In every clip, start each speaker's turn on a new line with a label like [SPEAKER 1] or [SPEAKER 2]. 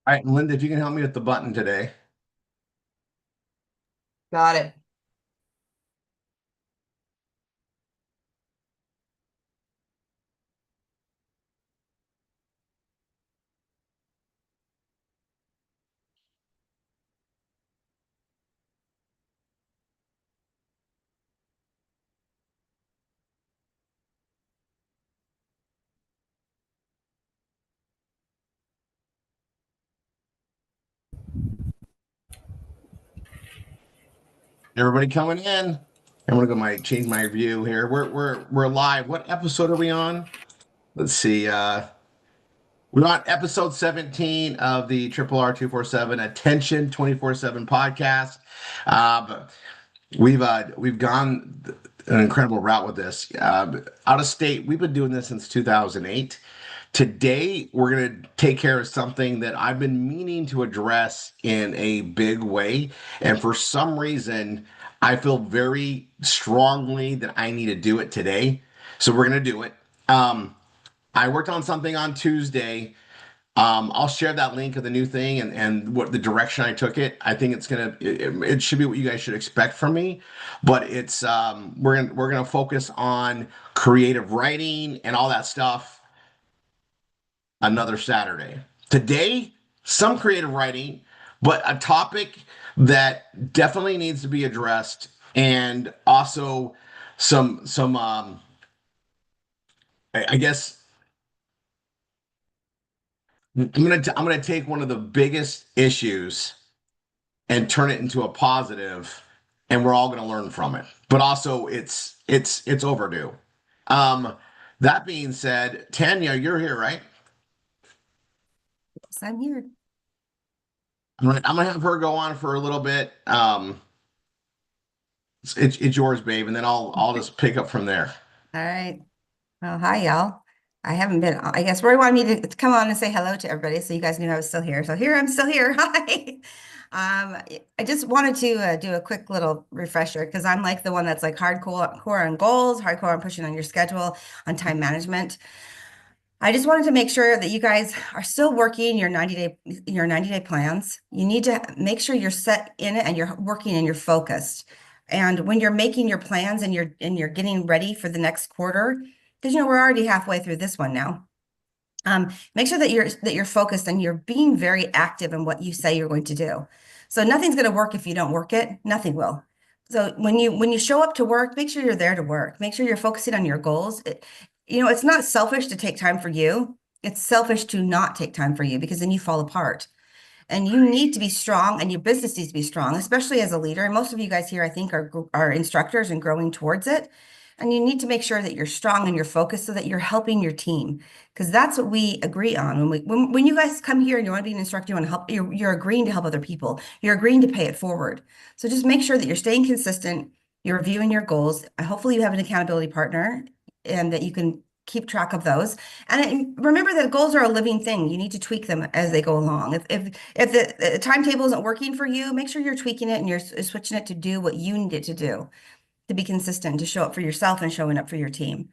[SPEAKER 1] All right, Linda, if you can help me with the button today.
[SPEAKER 2] Got it.
[SPEAKER 1] Everybody coming in. I'm gonna go change my view here. We're live. What episode are we on? Let's see. We're on episode 17 of the Triple R247 Attention 24/7 podcast. But we've gone an incredible route with this. Out of state, we've been doing this since 2008. Today, we're going to take care of something that I've been meaning to address in a big way. And for some reason, I feel very strongly that I need to do it today. So we're going to do it. Um, I worked on something on Tuesday. I'll share that link of the new thing and what the direction I took it. I think it should be what you guys should expect from me. But it's we're gonna focus on creative writing and all that stuff another Saturday. Today, some creative writing, but a topic that definitely needs to be addressed, and also some I guess I'm gonna take one of the biggest issues and turn it into a positive, and we're all gonna learn from it. But also, it's overdue. Um, that being said, Tanya, you're here, right?
[SPEAKER 2] Yes, I'm here.
[SPEAKER 1] I'm gonna have her go on for a little bit. It's yours, babe, and then I'll just pick up from there.
[SPEAKER 2] All right. Well, hi, y'all. I haven't been, I guess Rory wanted me to come on and say hello to everybody, so you guys knew I was still here. So here, I'm still here. Hi. I just wanted to do a quick little refresher because I'm like the one that's like hardcore on goals, hardcore on pushing on your schedule, on time management. I just wanted to make sure that you guys are still working your 90-day plans. You need to make sure you're set in it and you're working and you're focused. And when you're making your plans and you're getting ready for the next quarter, because we're already halfway through this one now. Make sure that you're focused and you're being very active in what you say you're going to do. So nothing's going to work if you don't work it. Nothing will. So when you show up to work, make sure you're there to work. Make sure you're focusing on your goals. It's not selfish to take time for you. It's selfish to not take time for you because then you fall apart. And you need to be strong and your business needs to be strong, especially as a leader. And most of you guys here, I think, are instructors and growing towards it. And you need to make sure that you're strong and you're focused so that you're helping your team, because that's what we agree on. When you guys come here and you want to be an instructor, you want to help, you're agreeing to help other people. You're agreeing to pay it forward. So just make sure that you're staying consistent, you're reviewing your goals. Hopefully you have an accountability partner and that you can keep track of those. And remember that goals are a living thing. You need to tweak them as they go along. If the timetable isn't working for you, make sure you're tweaking it and you're switching it to do what you need it to do, to be consistent, to show up for yourself and showing up for your team.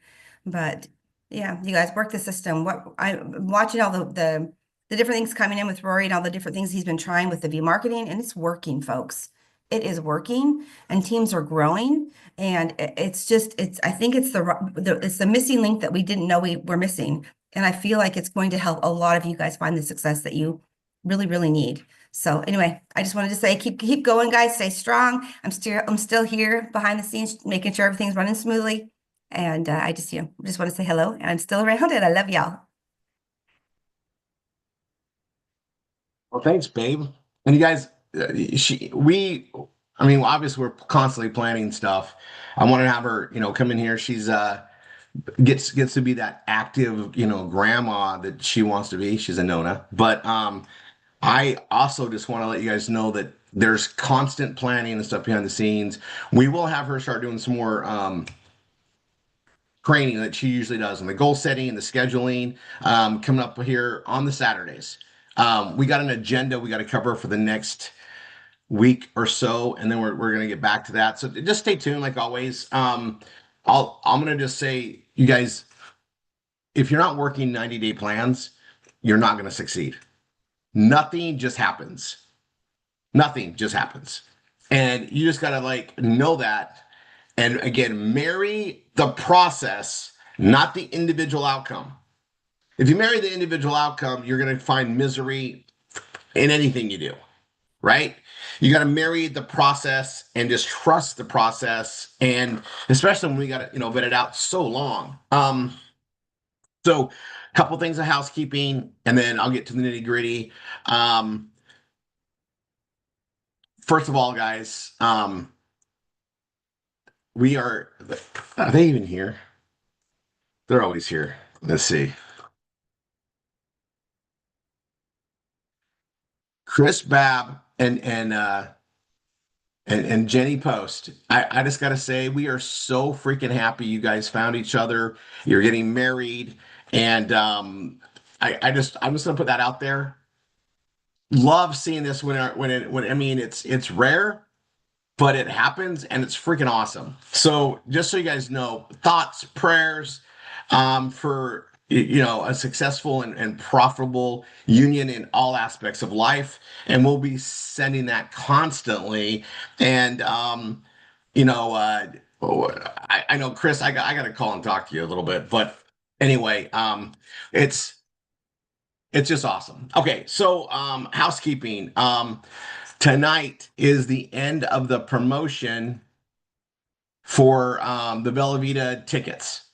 [SPEAKER 2] But yeah, you guys work the system. What I'm watching all the different things coming in with Rory and all the different things he's been trying with the V marketing, and it's working, folks. It is working, and teams are growing. And it's I think it's the missing link that we didn't know we were missing. And I feel like it's going to help a lot of you guys find the success that you really, really need. So anyway, I just wanted to say, keep going, guys. Stay strong. I'm still here behind the scenes, making sure everything's running smoothly. And I just want to say hello. And I'm still around and I love y'all.
[SPEAKER 1] Well, thanks, babe. And you guys, I mean, obviously we're constantly planning stuff. I want to have her, come in here. She's gets to be that active, grandma that she wants to be. She's a Nona, but I also just want to let you guys know that there's constant planning and stuff behind the scenes. We will have her start doing some more training that she usually does on the goal setting and the scheduling coming up here on the Saturdays. We got an agenda we got to cover for the next week or so, and then we're going to get back to that. So just stay tuned, like always. I'm going to just say, you guys, if you're not working 90-day plans, you're not going to succeed. Nothing just happens. Nothing just happens. And you just got to like know that. And again, marry the process, not the individual outcome. If you marry the individual outcome, you're going to find misery in anything you do, right? You got to marry the process and just trust the process. And especially when we got to, vet it out so long. So a couple things of housekeeping, and then I'll get to the nitty gritty. Um, First of all, guys, we are they even here? They're always here. Let's see. Chris Babb and Jenny Post. I just gotta say, we are so freaking happy you guys found each other. You're getting married, and I'm just gonna put that out there. Love seeing this when I mean it's rare, but it happens and it's freaking awesome. So just so you guys know, thoughts, prayers, for a successful and profitable union in all aspects of life, and we'll be sending that constantly. And you know, I know Chris, I got to call and talk to you a little bit, but anyway, it's it's just awesome. Okay, so housekeeping. Tonight is the end of the promotion for the Bella Vita tickets,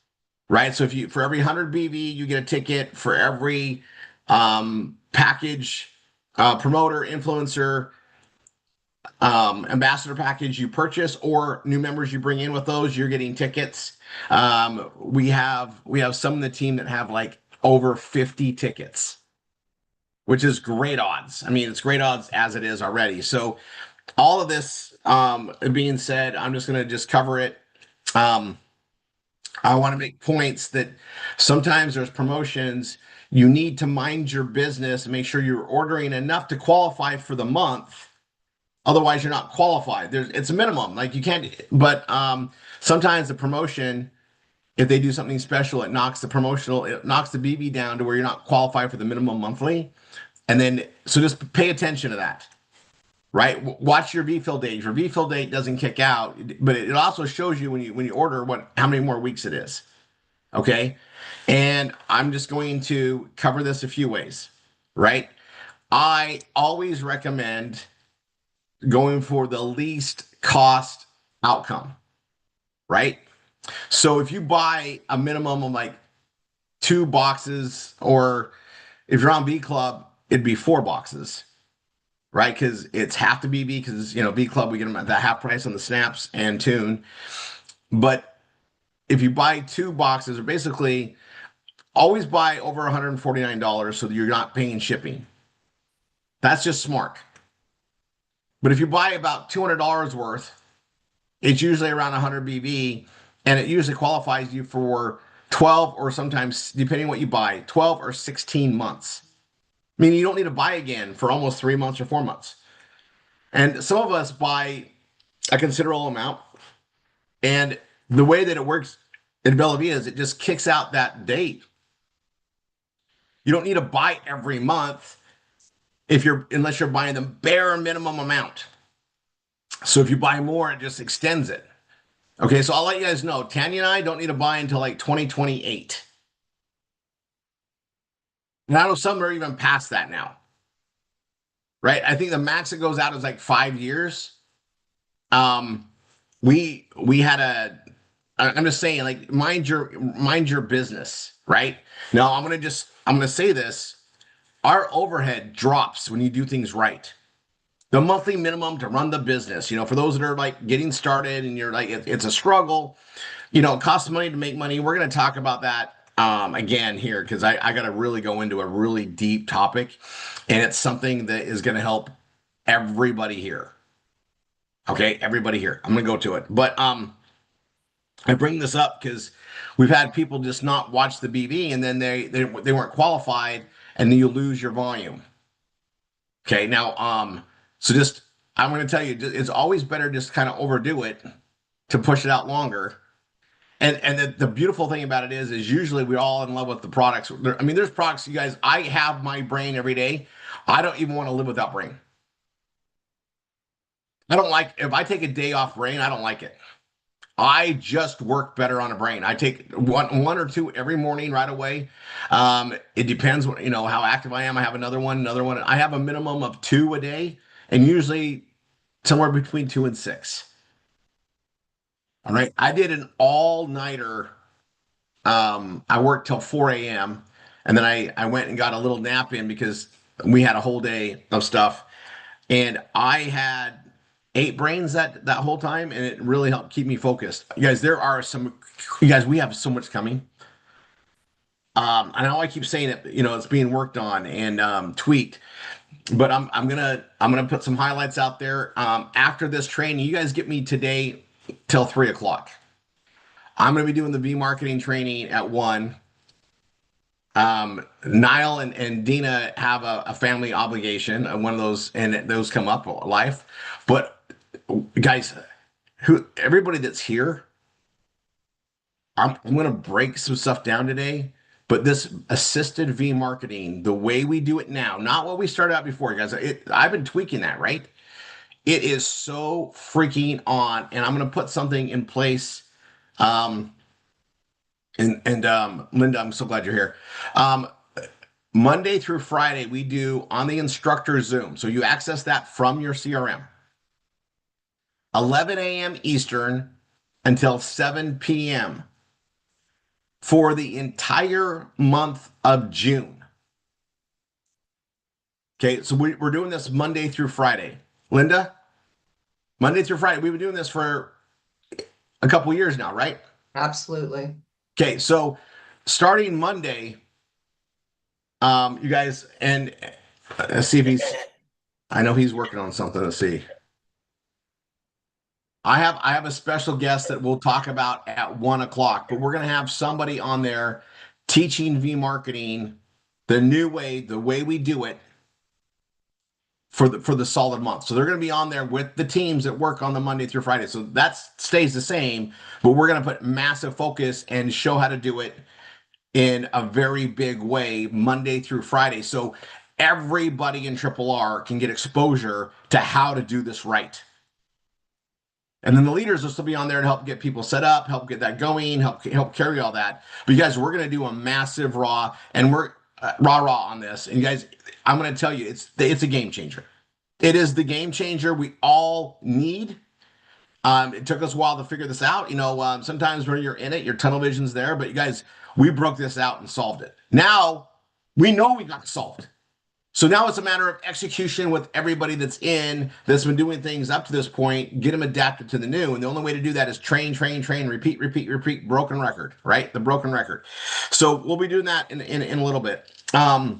[SPEAKER 1] right? So if you for every 100 BV, you get a ticket. For every package, promoter, influencer, ambassador package you purchase, or new members you bring in with those, you're getting tickets. We have some of the team that have like over 50 tickets, which is great odds. I mean, it's great odds as it is already. So all of this being said, I'm just going to just cover it. Um, I want to make points that sometimes there's promotions. You need to mind your business and make sure you're ordering enough to qualify for the month. Otherwise, you're not qualified. It's a minimum. Like you can't. But sometimes the promotion, if they do something special, it knocks the BB down to where you're not qualified for the minimum monthly. And then, so just pay attention to that, right? Watch your refill date. Your refill date doesn't kick out, but it also shows you when you order how many more weeks it is. Okay. And I'm just going to cover this a few ways, right? I always recommend going for the least cost outcome, right? So if you buy a minimum of like 2 boxes, or if you're on B Club, it'd be 4 boxes, right? Because it's half the BB, because B Club, we get them at the half price on the snaps and tune. But if you buy 2 boxes, or basically always buy over $149 so that you're not paying shipping. That's just smart. But if you buy about $200 worth, it's usually around 100 BB, and it usually qualifies you for 12, or sometimes, depending on what you buy, 12 or 16 months. Meaning you don't need to buy again for almost 3 months or 4 months. And some of us buy a considerable amount, and the way that it works in Bella Vita is it just kicks out that date. You don't need to buy every month unless you're buying the bare minimum amount. So if you buy more, it just extends it. Okay, so I'll let you guys know. Tanya and I don't need to buy until like 2028. And I know some are even past that now, right? I think the max that goes out is like 5 years. We had I'm just saying, like, mind your business, right? Now I'm gonna say this. Our overhead drops when you do things right. The monthly minimum to run the business, for those that are like getting started and you're like, it's a struggle, it costs money to make money. We're going to talk about that again here, because I got to really go into a really deep topic, and it's something that is going to help everybody here. Okay, everybody here. I'm going to go to it. But I bring this up because we've had people just not watch the BB, and then they weren't qualified, and then you lose your volume. Okay, now so just I'm going to tell you, it's always better just kind of overdo it to push it out longer. And the beautiful thing about it is usually we're all in love with the products. I mean, there's products, you guys. I have my brain every day I don't even want to live without brain. I don't like if I take a day off brain, I don't like it. I just work better on a brain. I take one or two every morning right away. It depends what how active I am. I have another one. I have a minimum of two a day, and usually somewhere between two and six. All right. I did an all-nighter. I worked till 4 a.m. and then I went and got a little nap in because we had a whole day of stuff. And I had eight brains that whole time, and it really helped keep me focused. You guys, you guys, we have so much coming. I know I keep saying it, it's being worked on and tweaked, but I'm gonna put some highlights out there. After this training, you guys get me today till 3 o'clock. I'm gonna be doing the V marketing training at 1. Niall and Dina have a family obligation, one of those, and those come up life. But guys, everybody that's here, I'm going to break some stuff down today. But this assisted V marketing, the way we do it now, not what we started out before, guys. I've been tweaking that, right? It is so freaking on, and I'm going to put something in place. Um, and Linda, I'm so glad you're here. Um, Monday through Friday, we do on the instructor Zoom. So you access that from your CRM. 11 a.m. Eastern until 7 p.m. for the entire month of June. Okay, so we're doing this Monday through Friday. Linda, Monday through Friday. We've been doing this for a couple years now, right?
[SPEAKER 3] Absolutely.
[SPEAKER 1] Okay, so starting Monday, you guys, and let's see if I know he's working on something. Let's see. I have a special guest that we'll talk about at 1 o'clock, but we're gonna have somebody on there teaching V marketing the new way, the way we do it for the solid month. So they're gonna be on there with the teams that work on the Monday through Friday. So that stays the same, but we're gonna put massive focus and show how to do it in a very big way Monday through Friday. So everybody in Triple R can get exposure to how to do this right. And then the leaders will still be on there to help get people set up, help get that going, help carry all that. But you guys, we're going to do a massive raw, and we're raw on this. And you guys, I'm going to tell you, it's a game changer. It is the game changer we all need. It took us a while to figure this out. Sometimes when you're in it, your tunnel vision's there. But you guys, we broke this out and solved it. Now we know we got it solved. So now it's a matter of execution with everybody that's been doing things up to this point, get them adapted to the new. And the only way to do that is train, repeat, broken record, right? The broken record. So we'll be doing that in a little bit. I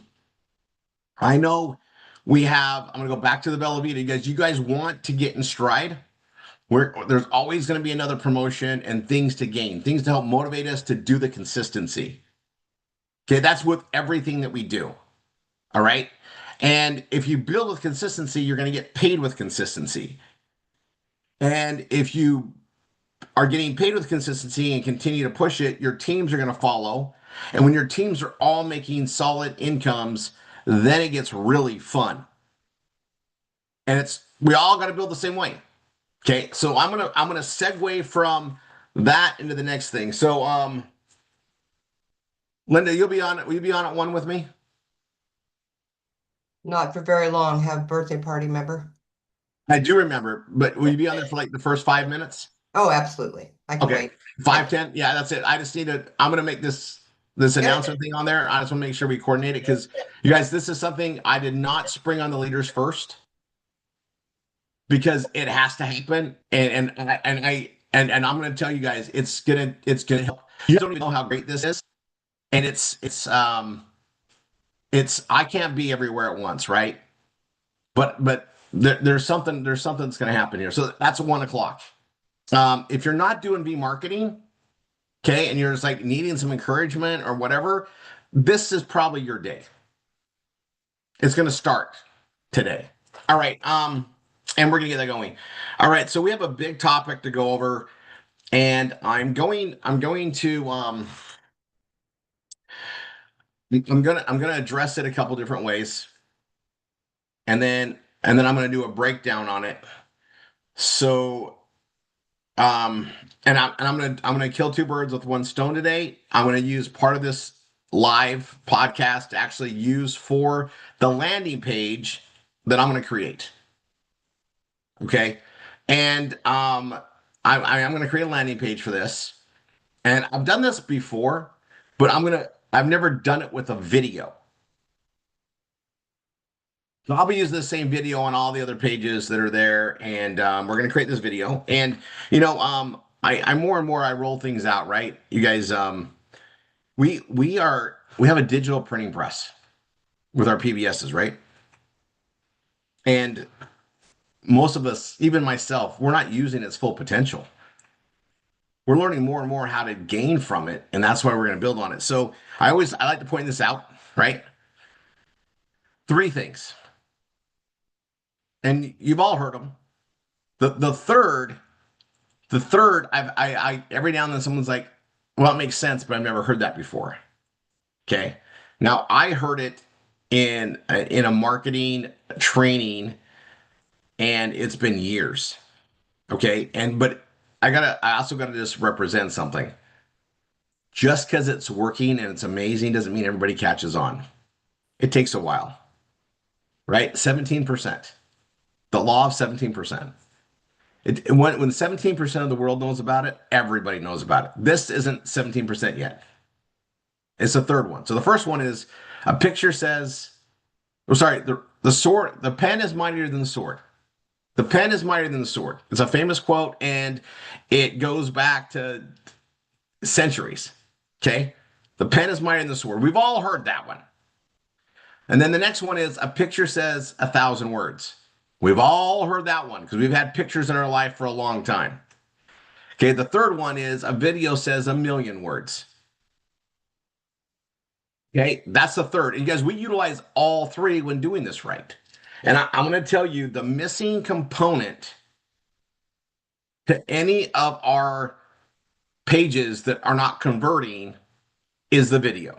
[SPEAKER 1] know I'm going to go back to the Bella Vita. You guys want to get in stride. There's always going to be another promotion and things to gain, things to help motivate us to do the consistency. Okay, that's with everything that we do. All right. And if you build with consistency, you're going to get paid with consistency. And if you are getting paid with consistency and continue to push it, your teams are going to follow. And when your teams are all making solid incomes, then it gets really fun. And we all got to build the same way. Okay. So I'm going to segue from that into the next thing. So, Linda, will you be on at 1 with me?
[SPEAKER 3] Not for very long. Have birthday party, remember?
[SPEAKER 1] I do remember, but will you be on there for like the first 5 minutes?
[SPEAKER 3] Oh, absolutely. I can
[SPEAKER 1] Okay,
[SPEAKER 3] wait.
[SPEAKER 1] 5, 10. Yeah, that's it. I'm gonna make this announcement thing on there. I just want to make sure we coordinate it because you guys, this is something I did not spring on the leaders first because it has to happen. And I'm gonna tell you guys, it's gonna help. You don't even know how great this is. And I can't be everywhere at once, right? But there's something that's going to happen here. So that's 1 o'clock. If you're not doing V marketing, okay, and you're just like needing some encouragement or whatever, this is probably your day. It's going to start today. All right. And we're going to get that going. All right. So we have a big topic to go over, and I'm going to address it a couple different ways. and then I'm going to do a breakdown on it. So um I'm gonna kill two birds with one stone today. I'm gonna use part of this live podcast to actually use for the landing page that I'm gonna create. Okay. And I am gonna create a landing page for this. And I've done this before, but I've never done it with a video. So I'll be using the same video on all the other pages that are there, and we're gonna create this video. And I more and more I roll things out, right? You guys, we have a digital printing press with our PBSs, right? And most of us, even myself, we're not using its full potential. We're learning more and more how to gain from it, and that's why we're gonna build on it. So I like to point this out, right? Three things, and you've all heard them. The third, I every now and then someone's like, well, it makes sense, but I've never heard that before. Okay. Now I heard it in a marketing training, and it's been years. Okay. But I also gotta just represent something. Just because it's working and it's amazing doesn't mean everybody catches on. It takes a while, right? 17%. The law of 17%. When 17% of the world knows about it, everybody knows about it. This isn't 17% yet. It's the third one. So the first one is a picture says, oh, sorry, the sword, the pen is mightier than the sword. The pen is mightier than the sword. It's a famous quote, and it goes back to centuries. Okay. The pen is mightier than the sword. We've all heard that one. And then the next one is a picture says 1,000 words. We've all heard that one because we've had pictures in our life for a long time. Okay, the third one is a video says 1,000,000 words. Okay, that's the third. And you guys, we utilize all three when doing this right. And I'm going to tell you the missing component to any of our pages that are not converting is the video.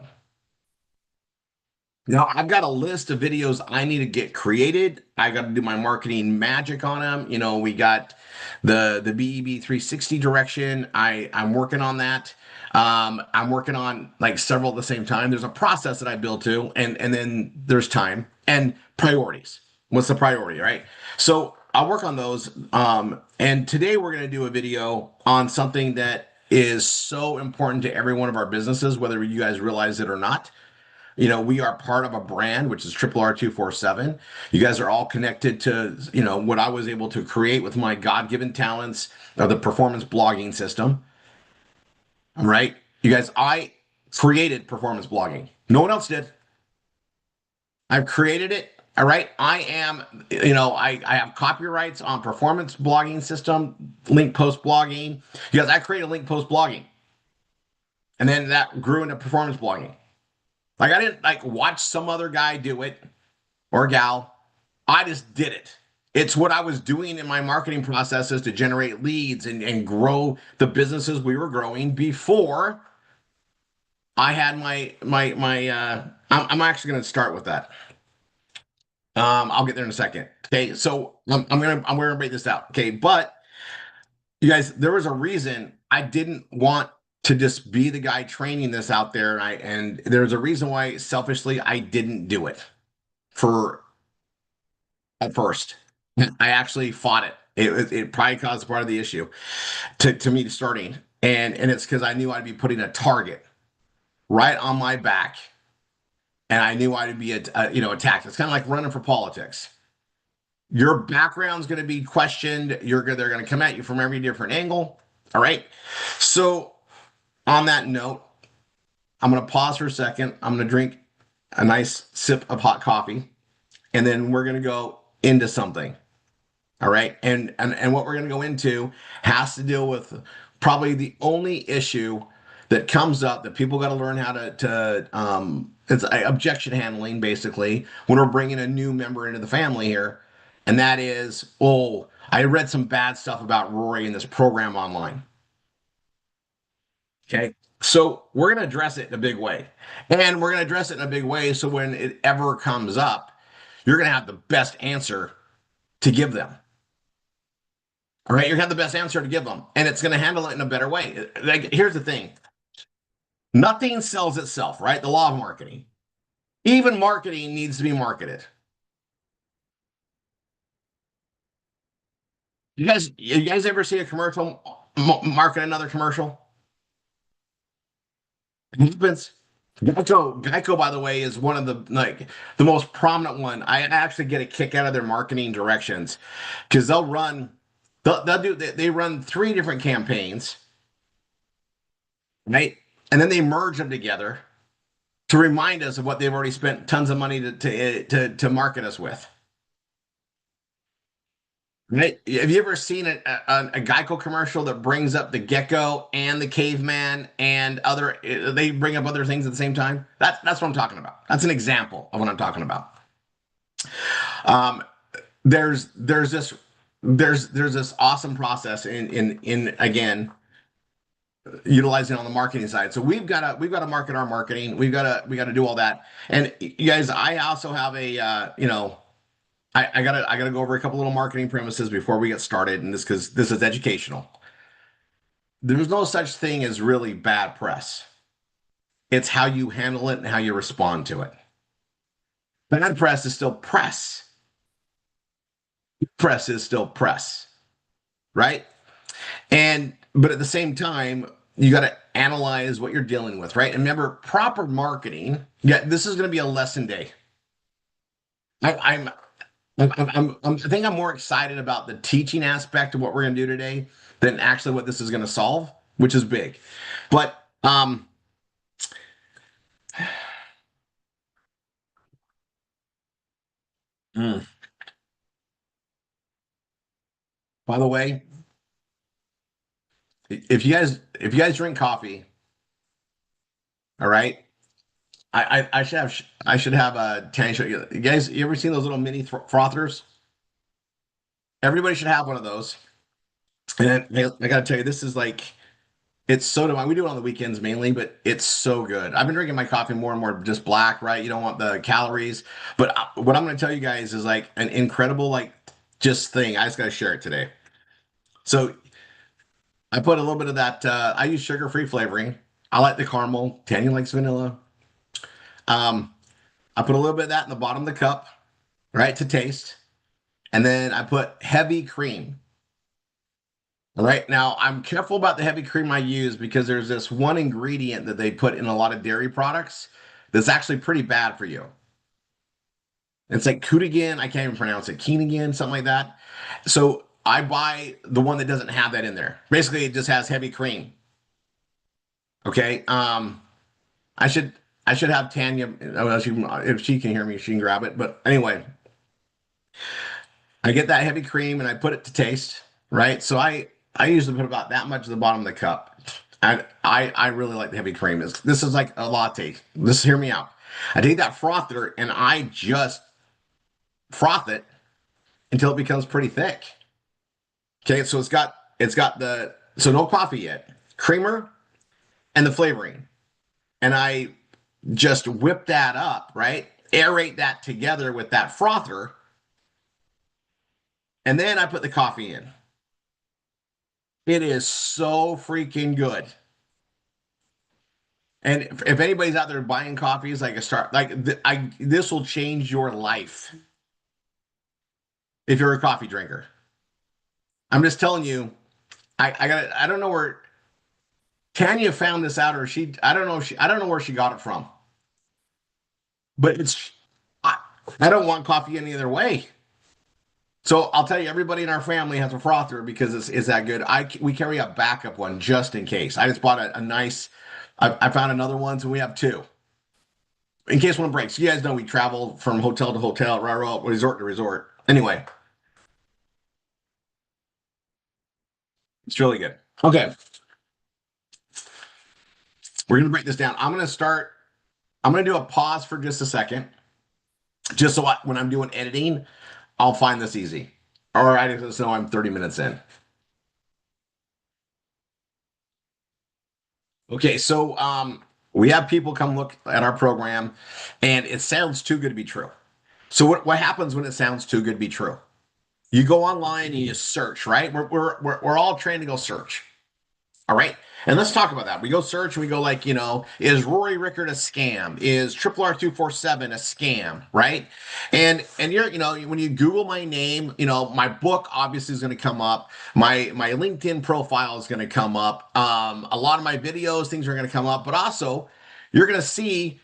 [SPEAKER 1] Now, I've got a list of videos I need to get created. I got to do my marketing magic on them. We got the BEB 360 direction. I'm working on that. I'm working on like several at the same time. There's a process that I build to, and then there's time and priorities. What's the priority, right? So I'll work on those. And today we're going to do a video on something that is so important to every one of our businesses, whether you guys realize it or not. We are part of a brand, which is RRR247. You guys are all connected to, what I was able to create with my God-given talents of the performance blogging system. Right? You guys, I created performance blogging. No one else did. I've created it. All right. I am, I have copyrights on performance blogging system, link post blogging. You guys, I created link post blogging. And then that grew into performance blogging. Like I didn't watch some other guy do it or gal. I just did it. It's what I was doing in my marketing processes to generate leads and grow the businesses we were growing before I had I'm actually going to start with that. I'll get there in a second. Okay. So I'm going to break this out. Okay. But you guys, there was a reason I didn't want to just be the guy training this out there. And there's a reason why selfishly I didn't do it at first. I actually fought it. It probably caused part of the issue to me starting. And it's because I knew I'd be putting a target right on my back. And I knew I'd be attacked. It's kind of like running for politics. Your background's going to be questioned. They're going to come at you from every different angle. All right. So on that note, I'm going to pause for a second. I'm going to drink a nice sip of hot coffee, and then we're going to go into something. All right. And what we're going to go into has to deal with probably the only issue that comes up that people got to learn how to it's objection handling, basically, when we're bringing a new member into the family here. And that is, I read some bad stuff about Rory in this program online. Okay. So we're going to address it in a big way. And we're going to address it in a big way so when it ever comes up, you're going to have the best answer to give them. All right, you're going to have the best answer to give them, and it's going to handle it in a better way. Like, here's the thing: nothing sells itself, right? The law of marketing. Even marketing needs to be marketed. You guys ever see a commercial market another commercial? It happens. Geico, by the way, is one of the most prominent one. I actually get a kick out of their marketing directions because they run three different campaigns, right? And then they merge them together to remind us of what they've already spent tons of money to market us with. Right? Have you ever seen a Geico commercial that brings up the gecko and the caveman and they bring up other things at the same time? That's what I'm talking about. That's an example of what I'm talking about. Um, there's this awesome process in again utilizing on the marketing side. So we've got to market our marketing. We got to do all that. And you guys, I also have I gotta go over a couple little marketing premises before we get started, and this because this is educational. There's no such thing as really bad press. It's how you handle it and how you respond to it. Bad press is still press. Press is still press, right? And but at the same time, you got to analyze what you're dealing with, right? And remember, proper marketing. Yeah, this is going to be a lesson day. I'm I think I'm more excited about the teaching aspect of what we're going to do today than actually what this is going to solve, which is big. But mm, by the way, if you guys drink coffee, all right, I should have a Tanny show you. You guys, you ever seen those little mini frothers? Everybody should have one of those. And I got to tell you, this is like it's so divine. We do it on the weekends mainly, but it's so good. I've been drinking my coffee more and more just black, right? You don't want the calories. But what I'm going to tell you guys is like an incredible, like, just thing. I just got to share it today. So I put a little bit of that. I use sugar-free flavoring. I like the caramel. Tanya likes vanilla. Um, I put a little bit of that in the bottom of the cup, right, to taste. And then I put heavy cream. All right. Now I'm careful about the heavy cream I use because there's this one ingredient that they put in a lot of dairy products that's actually pretty bad for you. It's like Kootigan, I can't even pronounce it, Keenigan, something like that. So I buy the one that doesn't have that in there. Basically, it just has heavy cream. Okay. I should I should have Tanya. If she can hear me, she can grab it. But anyway, I get that heavy cream and I put it to taste. Right. So I usually put about that much at the bottom of the cup. I really like the heavy cream. This is like a latte. Just hear me out. I take that frother and I just froth it until it becomes pretty thick. Okay, so it's got the so no coffee yet, creamer and the flavoring, and I just whip that up, right? Aerate that together with that frother, and then I put the coffee in. It is so freaking good. And if anybody's out there buying coffees, like a start, like this will change your life if you're a coffee drinker. I'm just telling you, I don't know where Tanya found this out, or I don't know where she got it from, but I, I don't want coffee any other way. So I'll tell you, everybody in our family has a frother because it's that good. We carry a backup one just in case. I just bought a nice. I found another one, so we have two in case one breaks. You guys know we travel from hotel to hotel, resort to resort. Anyway, it's really good. Okay, we're gonna break this down. I'm gonna start. I'm gonna do a pause for just a second, just so when I'm doing editing, I'll find this easy. Or I just know I'm 30 minutes in. Okay, so we have people come look at our program, and it sounds too good to be true. So what happens when it sounds too good to be true? You go online and you search, right? We're all trained to go search. All right. And let's talk about that. We go search and we go like, is Rory Rickard a scam? Is RRR247 a scam? Right. And when you Google my name, my book obviously is going to come up. My LinkedIn profile is going to come up. A lot of my videos, things are going to come up, but also you're going to see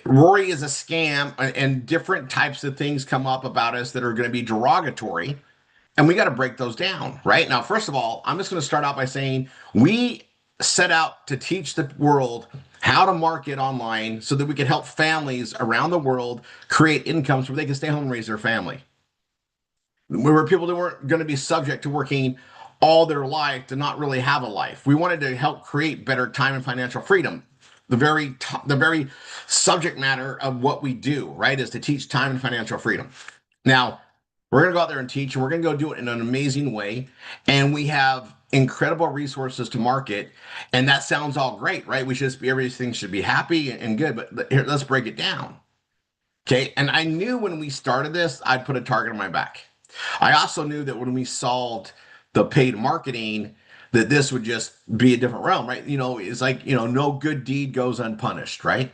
[SPEAKER 1] Rory is a scam and different types of things come up about us that are going to be derogatory. And we got to break those down, right? Now, first of all, I'm just going to start out by saying we set out to teach the world how to market online so that we can help families around the world create incomes where they can stay home and raise their family. We were people that weren't going to be subject to working all their life to not really have a life. We wanted to help create better time and financial freedom. The very subject matter of what we do, right, is to teach time and financial freedom. Now, we're going to go out there and teach, and we're going to go do it in an amazing way. And we have incredible resources to market. And that sounds all great, right? Everything should be happy and good. But here, let's break it down. Okay. And I knew when we started this, I'd put a target on my back. I also knew that when we solved the paid marketing, that this would just be a different realm, right? It's like, no good deed goes unpunished, right?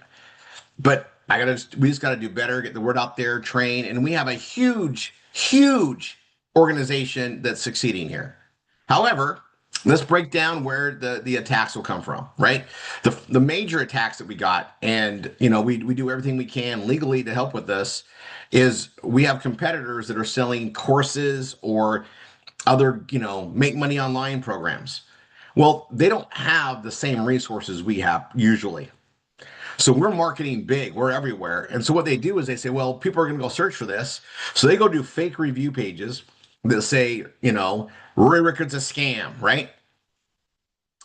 [SPEAKER 1] But we just got to do better, get the word out there, train, and we have a huge, huge organization that's succeeding here. However, let's break down where the attacks will come from, right? The major attacks that we got, and we do everything we can legally to help with this, is we have competitors that are selling courses or other, make money online programs. Well, they don't have the same resources we have usually. So we're marketing big, we're everywhere. And so what they do is they say, well, people are going to go search for this. So they go do fake review pages that say, Rory Rickard's a scam, right?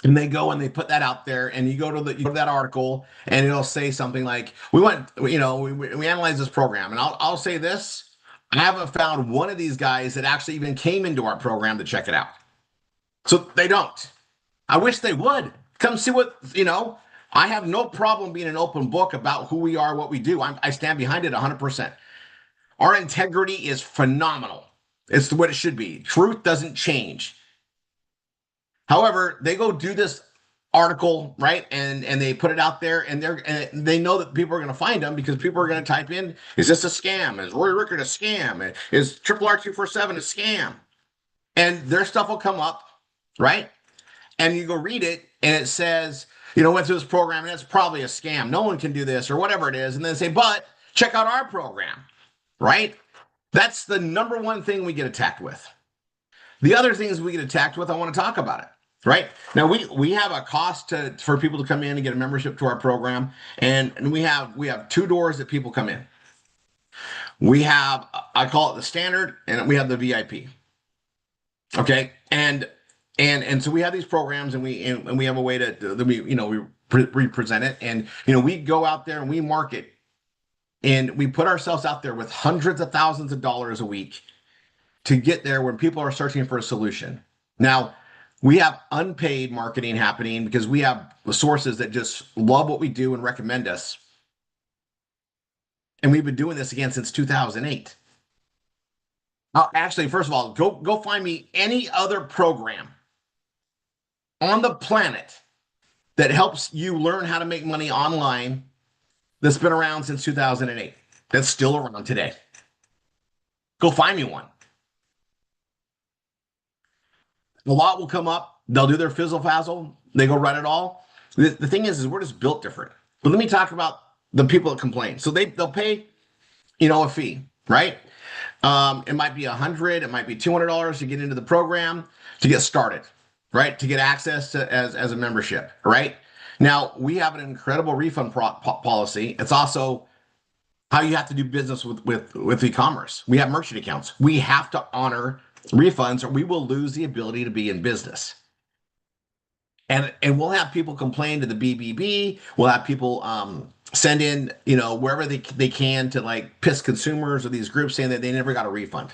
[SPEAKER 1] And they go and they put that out there, and you go to that article, and it'll say something like, we analyze this program. And I'll say this, I haven't found one of these guys that actually even came into our program to check it out. So they don't. I wish they would. Come see what, I have no problem being an open book about who we are, what we do. I stand behind it 100%. Our integrity is phenomenal. It's what it should be. Truth doesn't change. However, they go do this article, right? And they put it out there, and they know that people are going to find them because people are going to type in, is this a scam? Is Rory Rickard a scam? Is RRR247 a scam? And their stuff will come up, right? And you go read it, and it says, went through this program, and it's probably a scam. No one can do this, or whatever it is. And then they say, but check out our program, right? That's the number one thing we get attacked with. The other things we get attacked with, I want to talk about it, right? Now, we have a cost for people to come in and get a membership to our program, and we have two doors that people come in. We have, I call it the standard, and we have the VIP. Okay, and so we have these programs, and we have a way we represent it, and we go out there and we market, and we put ourselves out there with hundreds of thousands of dollars a week to get there when people are searching for a solution. Now, we have unpaid marketing happening because we have sources that just love what we do and recommend us, and we've been doing this again since 2008. Actually, first of all, go find me any other program on the planet that helps you learn how to make money online that's been around since 2008, that's still around today. Go find me one. A lot will come up. They'll do their fizzle fazzle. They go run it all. The thing is we're just built different. But let me talk about the people that complain. So they'll pay, a fee, right? It might be $100, it might be $200 to get into the program to get started, right? To get access to as a membership, right? Now, we have an incredible refund policy. It's also how you have to do business with e-commerce. We have merchant accounts. We have to honor refunds or we will lose the ability to be in business. And we'll have people complain to the BBB. We'll have people send in, wherever they can to like piss consumers or these groups saying that they never got a refund.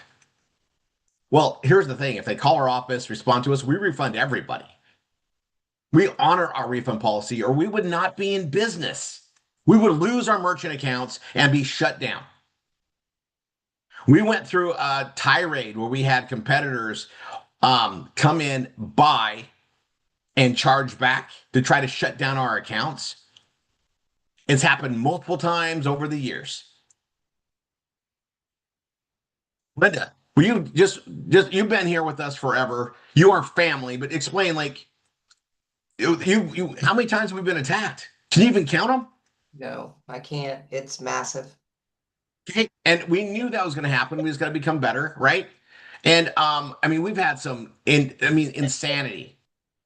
[SPEAKER 1] Well, here's the thing. If they call our office, respond to us, we refund everybody. We honor our refund policy or we would not be in business. We would lose our merchant accounts and be shut down. We went through a tirade where we had competitors come in, buy, and charge back to try to shut down our accounts. It's happened multiple times over the years. Linda, will you just you've been here with us forever. You are family, but explain like you how many times have we been attacked? Can you even count them?
[SPEAKER 3] No, I can't. It's massive.
[SPEAKER 1] Okay. And we knew that was going to happen. We just got to become better, right? And I mean, we've had some insanity.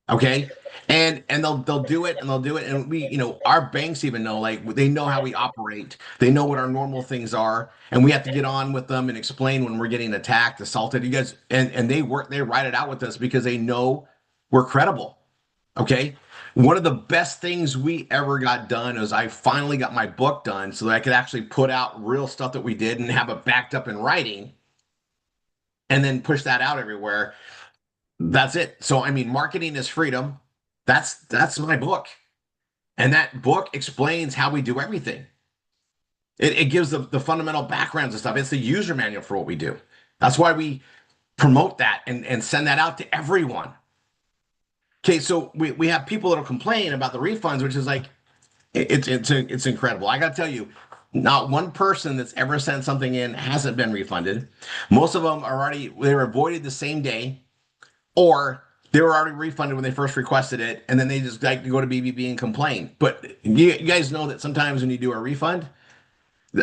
[SPEAKER 1] Okay. And they'll do it and they'll do it. And we, our banks even know, like they know how we operate. They know what our normal things are. And we have to get on with them and explain when we're getting attacked, assaulted. You guys, and they write it out with us because they know we're credible. Okay. One of the best things we ever got done is I finally got my book done so that I could actually put out real stuff that we did and have it backed up in writing and then push that out everywhere. That's it. So I mean, marketing is freedom. That's my book. And that book explains how we do everything. It gives the fundamental backgrounds and stuff. It's the user manual for what we do. That's why we promote that and send that out to everyone. Okay, so we have people that'll complain about the refunds, which is like it's incredible. I got to tell you, not one person that's ever sent something in hasn't been refunded. Most of them are they were avoided the same day, or they were already refunded when they first requested it, and then they just like to go to BBB and complain. But you guys know that sometimes when you do a refund,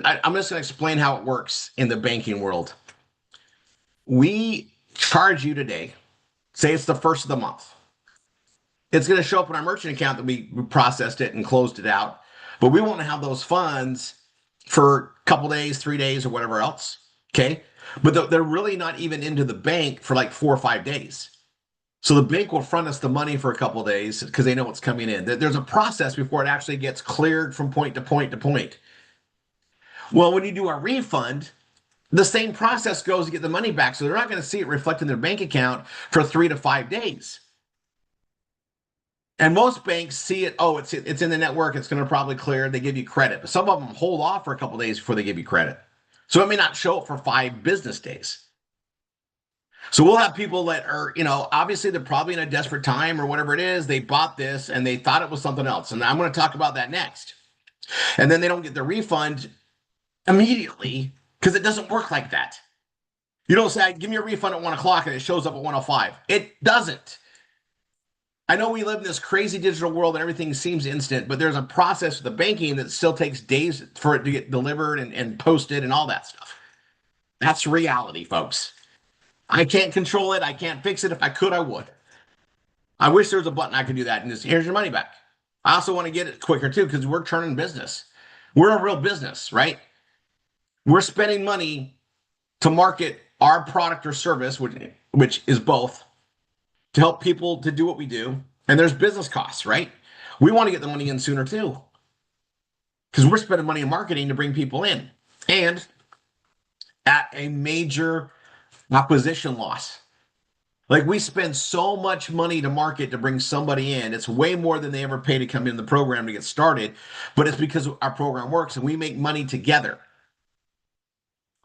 [SPEAKER 1] I'm just going to explain how it works in the banking world. We charge you today, say it's the first of the month. It's going to show up in our merchant account that we processed it and closed it out, but we won't have those funds for a couple days, 3 days, or whatever else. Okay. But they're really not even into the bank for like 4 or 5 days. So the bank will front us the money for a couple of days because they know it's coming in. There's a process before it actually gets cleared from point to point to point. Well, when you do a refund, the same process goes to get the money back. So they're not going to see it reflect in their bank account for 3 to 5 days. And most banks see it, oh, it's in the network, it's going to probably clear, they give you credit. But some of them hold off for a couple of days before they give you credit. So it may not show up for 5 business days. So we'll have people that are, obviously they're probably in a desperate time or whatever it is. They bought this and they thought it was something else. And I'm going to talk about that next. And then they don't get the refund immediately because it doesn't work like that. You don't say, give me a refund at 1 o'clock and it shows up at 1:05. It doesn't. I know we live in this crazy digital world and everything seems instant, but there's a process with the banking that still takes days for it to get delivered and posted and all that stuff. That's reality, folks. I can't control it. I can't fix it. If I could, I would. I wish there was a button I could do that and just, here's your money back. I also want to get it quicker too because we're turning business. We're a real business, right? We're spending money to market our product or service, which is both, to help people to do what we do. And there's business costs, right? We want to get the money in sooner too. Because we're spending money in marketing to bring people in. And at a major acquisition loss. Like we spend so much money to market to bring somebody in. It's way more than they ever pay to come in the program to get started. But it's because our program works and we make money together.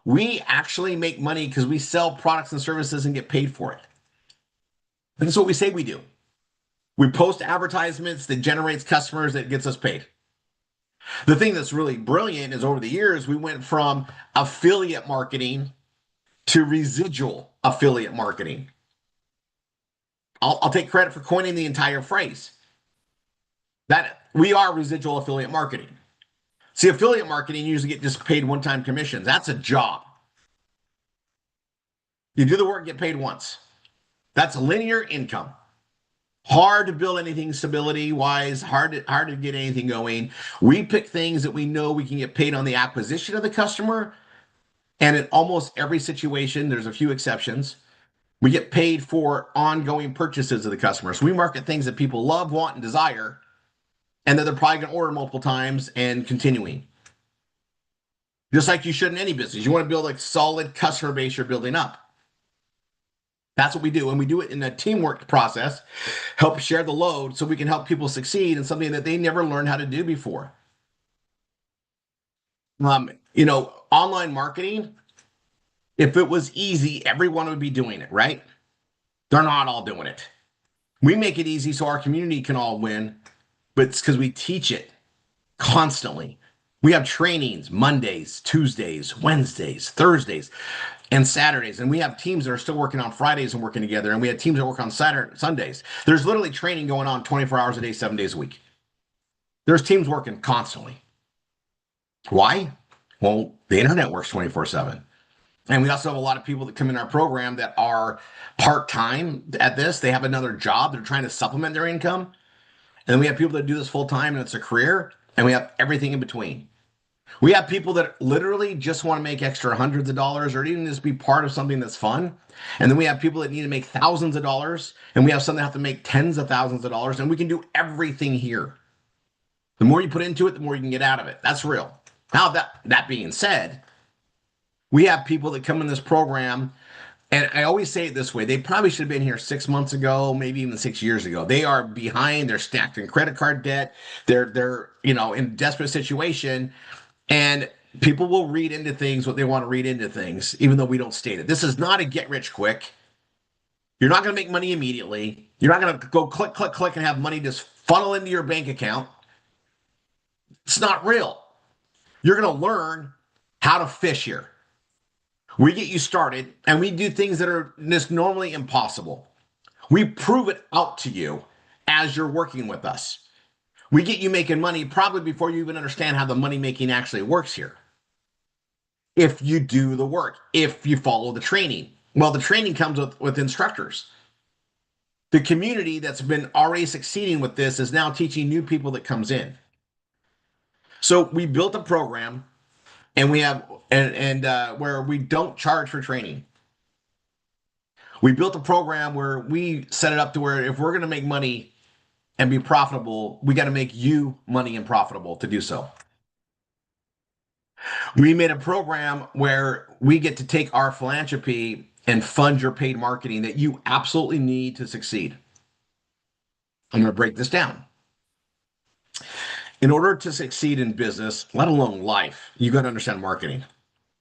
[SPEAKER 1] We actually make money because we sell products and services and get paid for it. That's what we say we do. We post advertisements that generates customers that gets us paid. The thing that's really brilliant is over the years, we went from affiliate marketing to residual affiliate marketing. I'll take credit for coining the entire phrase. That we are residual affiliate marketing. See, affiliate marketing usually get just paid one-time commissions. That's a job. You do the work, get paid once. That's linear income. Hard to build anything stability-wise, hard to get anything going. We pick things that we know we can get paid on the acquisition of the customer. And in almost every situation, there's a few exceptions, we get paid for ongoing purchases of the customer. So we market things that people love, want, and desire, and that they're probably going to order multiple times and continuing. Just like you should in any business. You want to build a solid customer base you're building up. That's what we do. And we do it in a teamwork process, help share the load so we can help people succeed in something that they never learned how to do before. Online marketing, If it was easy, everyone would be doing it, right? They're not all doing it. We make it easy so our community can all win, but it's because we teach it constantly. We have trainings Mondays, Tuesdays, Wednesdays, Thursdays, and Saturdays. And we have teams that are still working on Fridays and working together. And we have teams that work on Sundays. There's literally training going on 24 hours a day, 7 days a week. There's teams working constantly. Why? Well, the internet works 24/7. And we also have a lot of people that come in our program that are part-time at this. They have another job. They're trying to supplement their income. And then we have people that do this full-time and it's a career. And we have everything in between. We have people that literally just want to make extra hundreds of dollars or even just be part of something that's fun. And then we have people that need to make thousands of dollars. And we have some that have to make tens of thousands of dollars. And we can do everything here. The more you put into it, the more you can get out of it. That's real. Now, that being said, we have people that come in this program, and I always say it this way. They probably should have been here 6 months ago, maybe even 6 years ago. They are behind. They're stacked in credit card debt. They're in a desperate situation. And people will read into things what they want to read into things, even though we don't state it. This is not a get rich quick. You're not going to make money immediately. You're not going to go click, click, click and have money just funnel into your bank account. It's not real. You're going to learn how to fish here. We get you started and we do things that are just normally impossible. We prove it out to you as you're working with us. We get you making money probably before you even understand how the money making actually works here. If you do the work, if you follow the training. Well, the training comes with instructors. The community that's been already succeeding with this is now teaching new people that comes in. So we built a program and we have where we don't charge for training. We built a program where we set it up to where if we're going to make money and be profitable, we got to make you money and profitable to do so. We made a program where we get to take our philanthropy and fund your paid marketing that you absolutely need to succeed. I'm going to break this down. In order to succeed in business, let alone life, you got to understand marketing.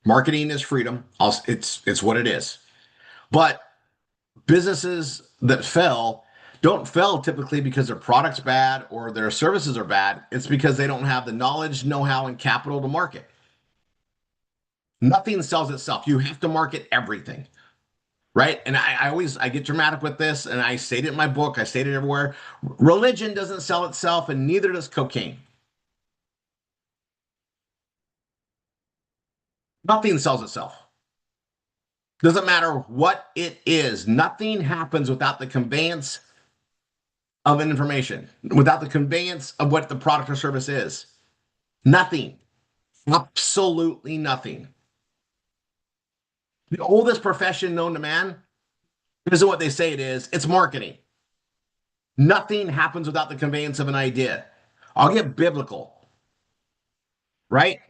[SPEAKER 1] Marketing is freedom. It's what it is. But businesses that fail don't fail typically because their product's bad or their services are bad. It's because they don't have the knowledge, know-how, and capital to market. Nothing sells itself. You have to market everything, right? And I get dramatic with this, and I state it in my book. I state it everywhere. Religion doesn't sell itself, and neither does cocaine. Nothing sells itself. Doesn't matter what it is. Nothing happens without the conveyance of an information, without the conveyance of what the product or service is. Nothing. Absolutely nothing. The oldest profession known to man isn't what they say it is. It's marketing. Nothing happens without the conveyance of an idea. I'll get biblical, right?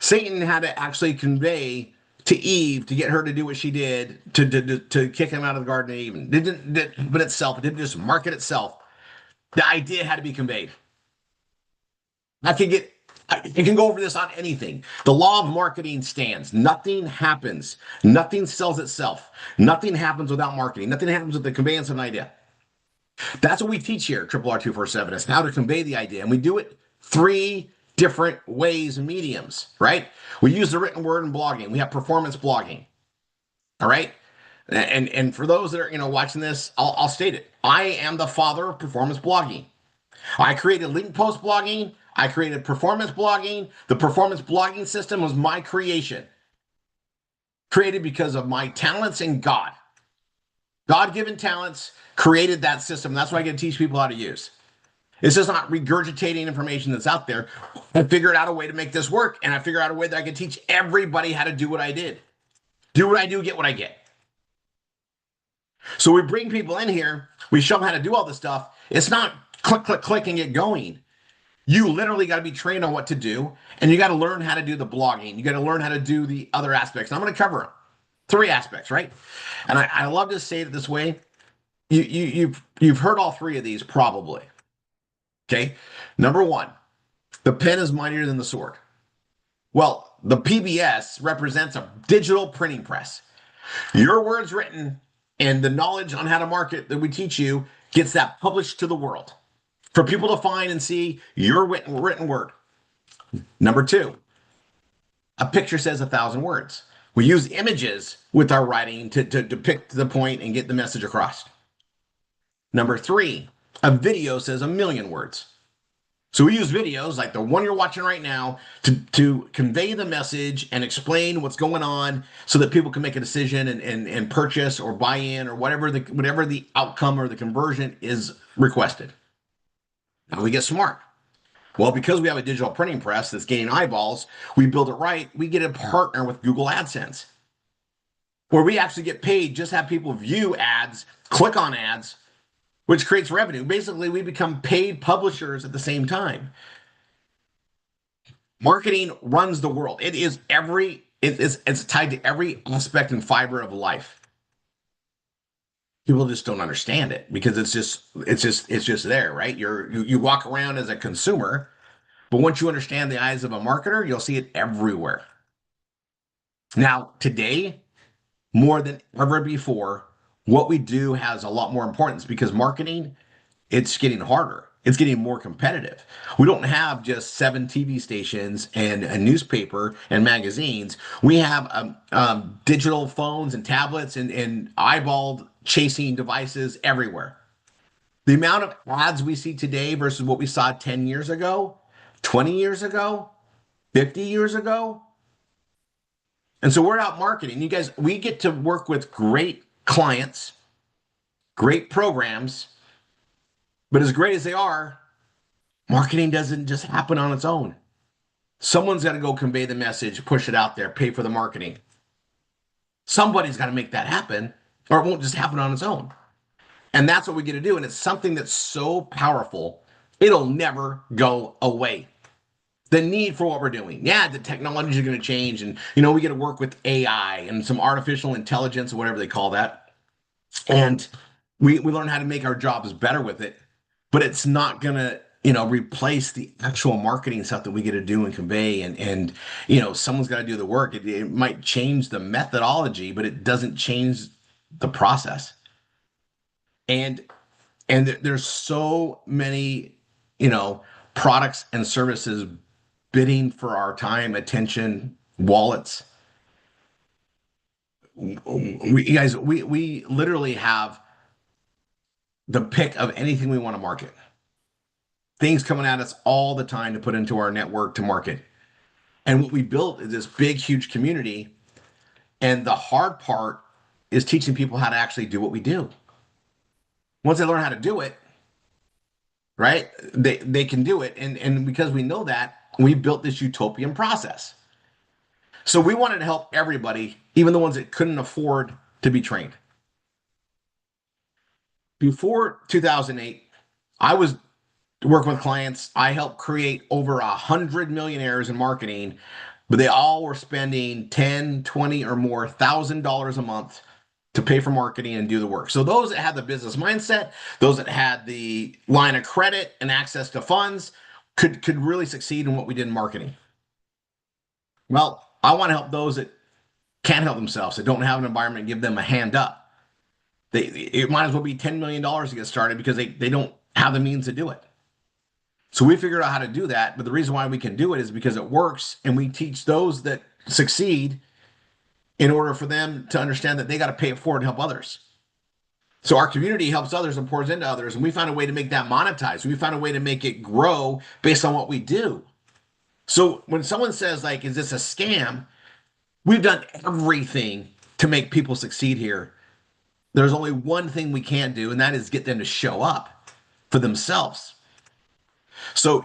[SPEAKER 1] Satan had to actually convey to Eve to get her to do what she did to kick him out of the Garden of Eden. It didn't just market itself. The idea had to be conveyed. You can go over this on anything. The law of marketing stands. Nothing happens. Nothing sells itself. Nothing happens without marketing. Nothing happens with the conveyance of an idea. That's what we teach here at RRR247 is how to convey the idea. And we do it 3 different ways and mediums, right? We use the written word and blogging. We have performance blogging. All right. And for those that are, watching this, I'll state it. I am the father of performance blogging. I created link post blogging. I created performance blogging. The performance blogging system was my creation. Created because of my talents and God. God-given talents created that system. That's what I get to teach people how to use. It's just not regurgitating information that's out there. I figured out a way to make this work, and I figured out a way that I could teach everybody how to do what I did. Do what I do, get what I get. So we bring people in here, we show them how to do all this stuff. It's not click, click, click, and get going. You literally got to be trained on what to do, and you got to learn how to do the blogging. You got to learn how to do the other aspects. And I'm going to cover 3 aspects, right? And I love to say it this way. You've heard all 3 of these probably. Okay. Number 1, the pen is mightier than the sword. Well, the PBS represents a digital printing press. Your words written and the knowledge on how to market that we teach you gets that published to the world for people to find and see your written word. Number two, a picture says 1,000 words. We use images with our writing to depict the point and get the message across. Number three, a video says 1,000,000 words. So we use videos like the one you're watching right now to convey the message and explain what's going on so that people can make a decision and purchase or buy in or whatever the outcome or the conversion is requested. Now we get smart. Well, because we have a digital printing press that's getting eyeballs, we build it right, we get a partner with Google AdSense, where we actually get paid, just have people view ads, click on ads, which creates revenue. Basically, we become paid publishers at the same time. Marketing runs the world. It's tied to every aspect and fiber of life. People just don't understand it because it's just there, right? You walk around as a consumer, but once you understand the eyes of a marketer, you'll see it everywhere. Now, today, more than ever before, what we do has a lot more importance because marketing, it's getting harder. It's getting more competitive. We don't have just 7 TV stations and a newspaper and magazines. We have digital phones and tablets and eyeball chasing devices everywhere. The amount of ads we see today versus what we saw 10 years ago, 20 years ago, 50 years ago. And so we're out marketing. You guys, we get to work with great clients, great programs, but as great as they are, marketing doesn't just happen on its own. Someone's got to go convey the message, push it out there, pay for the marketing. Somebody's got to make that happen, or it won't just happen on its own. And that's what we get to do. And it's something that's so powerful, it'll never go away. The need for what we're doing. Yeah, the technology is going to change. And, we get to work with AI and some artificial intelligence or whatever they call that. And we learn how to make our jobs better with it. But it's not going to, replace the actual marketing stuff that we get to do and convey. And someone's got to do the work. It might change the methodology, but it doesn't change the process. And there's so many, products and services bidding for our time, attention, wallets. We literally have the pick of anything we want to market. Things coming at us all the time to put into our network to market. And what we built is this big, huge community. And the hard part is teaching people how to actually do what we do. Once they learn how to do it, right, they can do it. And because we know that, we built this utopian process. So we wanted to help everybody, even the ones that couldn't afford to be trained. Before 2008, I was working with clients. I helped create over 100 millionaires in marketing, but they all were spending 10, 20 or more $1,000 a month to pay for marketing and do the work. So those that had the business mindset, those that had the line of credit and access to funds could really succeed in what we did in marketing. Well, I want to help those that can't help themselves, that don't have an environment, give them a hand up. It might as well be $10 million to get started because they don't have the means to do it. So we figured out how to do that. But the reason why we can do it is because it works. And we teach those that succeed in order for them to understand that they got to pay it forward to help others. So our community helps others and pours into others. And we found a way to make that monetize. We found a way to make it grow based on what we do. So when someone says, like, is this a scam? We've done everything to make people succeed here. There's only one thing we can't do, and that is get them to show up for themselves. So,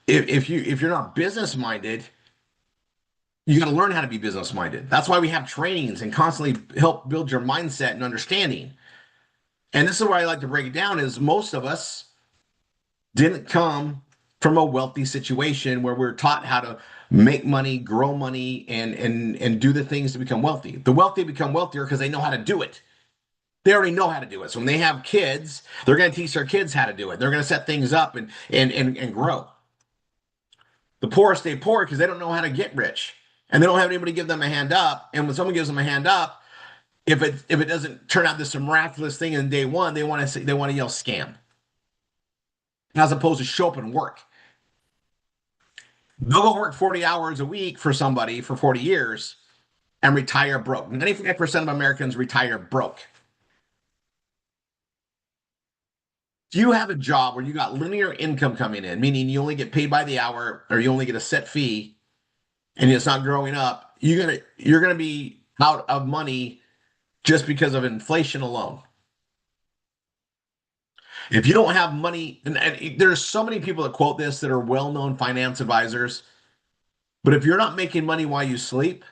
[SPEAKER 1] if you're not business minded, you got to learn how to be business minded. That's why we have trainings and constantly help build your mindset and understanding. And this is where I like to break it down is most of us didn't come from a wealthy situation where we're taught how to make money, grow money, and do the things to become wealthy. The wealthy become wealthier because they know how to do it. They already know how to do it. So when they have kids, they're going to teach their kids how to do it. They're going to set things up and grow. The poor stay poor because they don't know how to get rich. And they don't have anybody give them a hand up. And when someone gives them a hand up, if it doesn't turn out this miraculous thing in day one, they want to yell scam, as opposed to show up and work. They'll go work 40 hours a week for somebody for 40 years and retire broke. 95% of Americans retire broke. Do you have a job where you got linear income coming in, meaning you only get paid by the hour or you only get a set fee and it's not growing up? You're gonna be out of money just because of inflation alone. If you don't have money, and there's so many people that quote this that are well-known finance advisors, but if you're not making money while you sleep,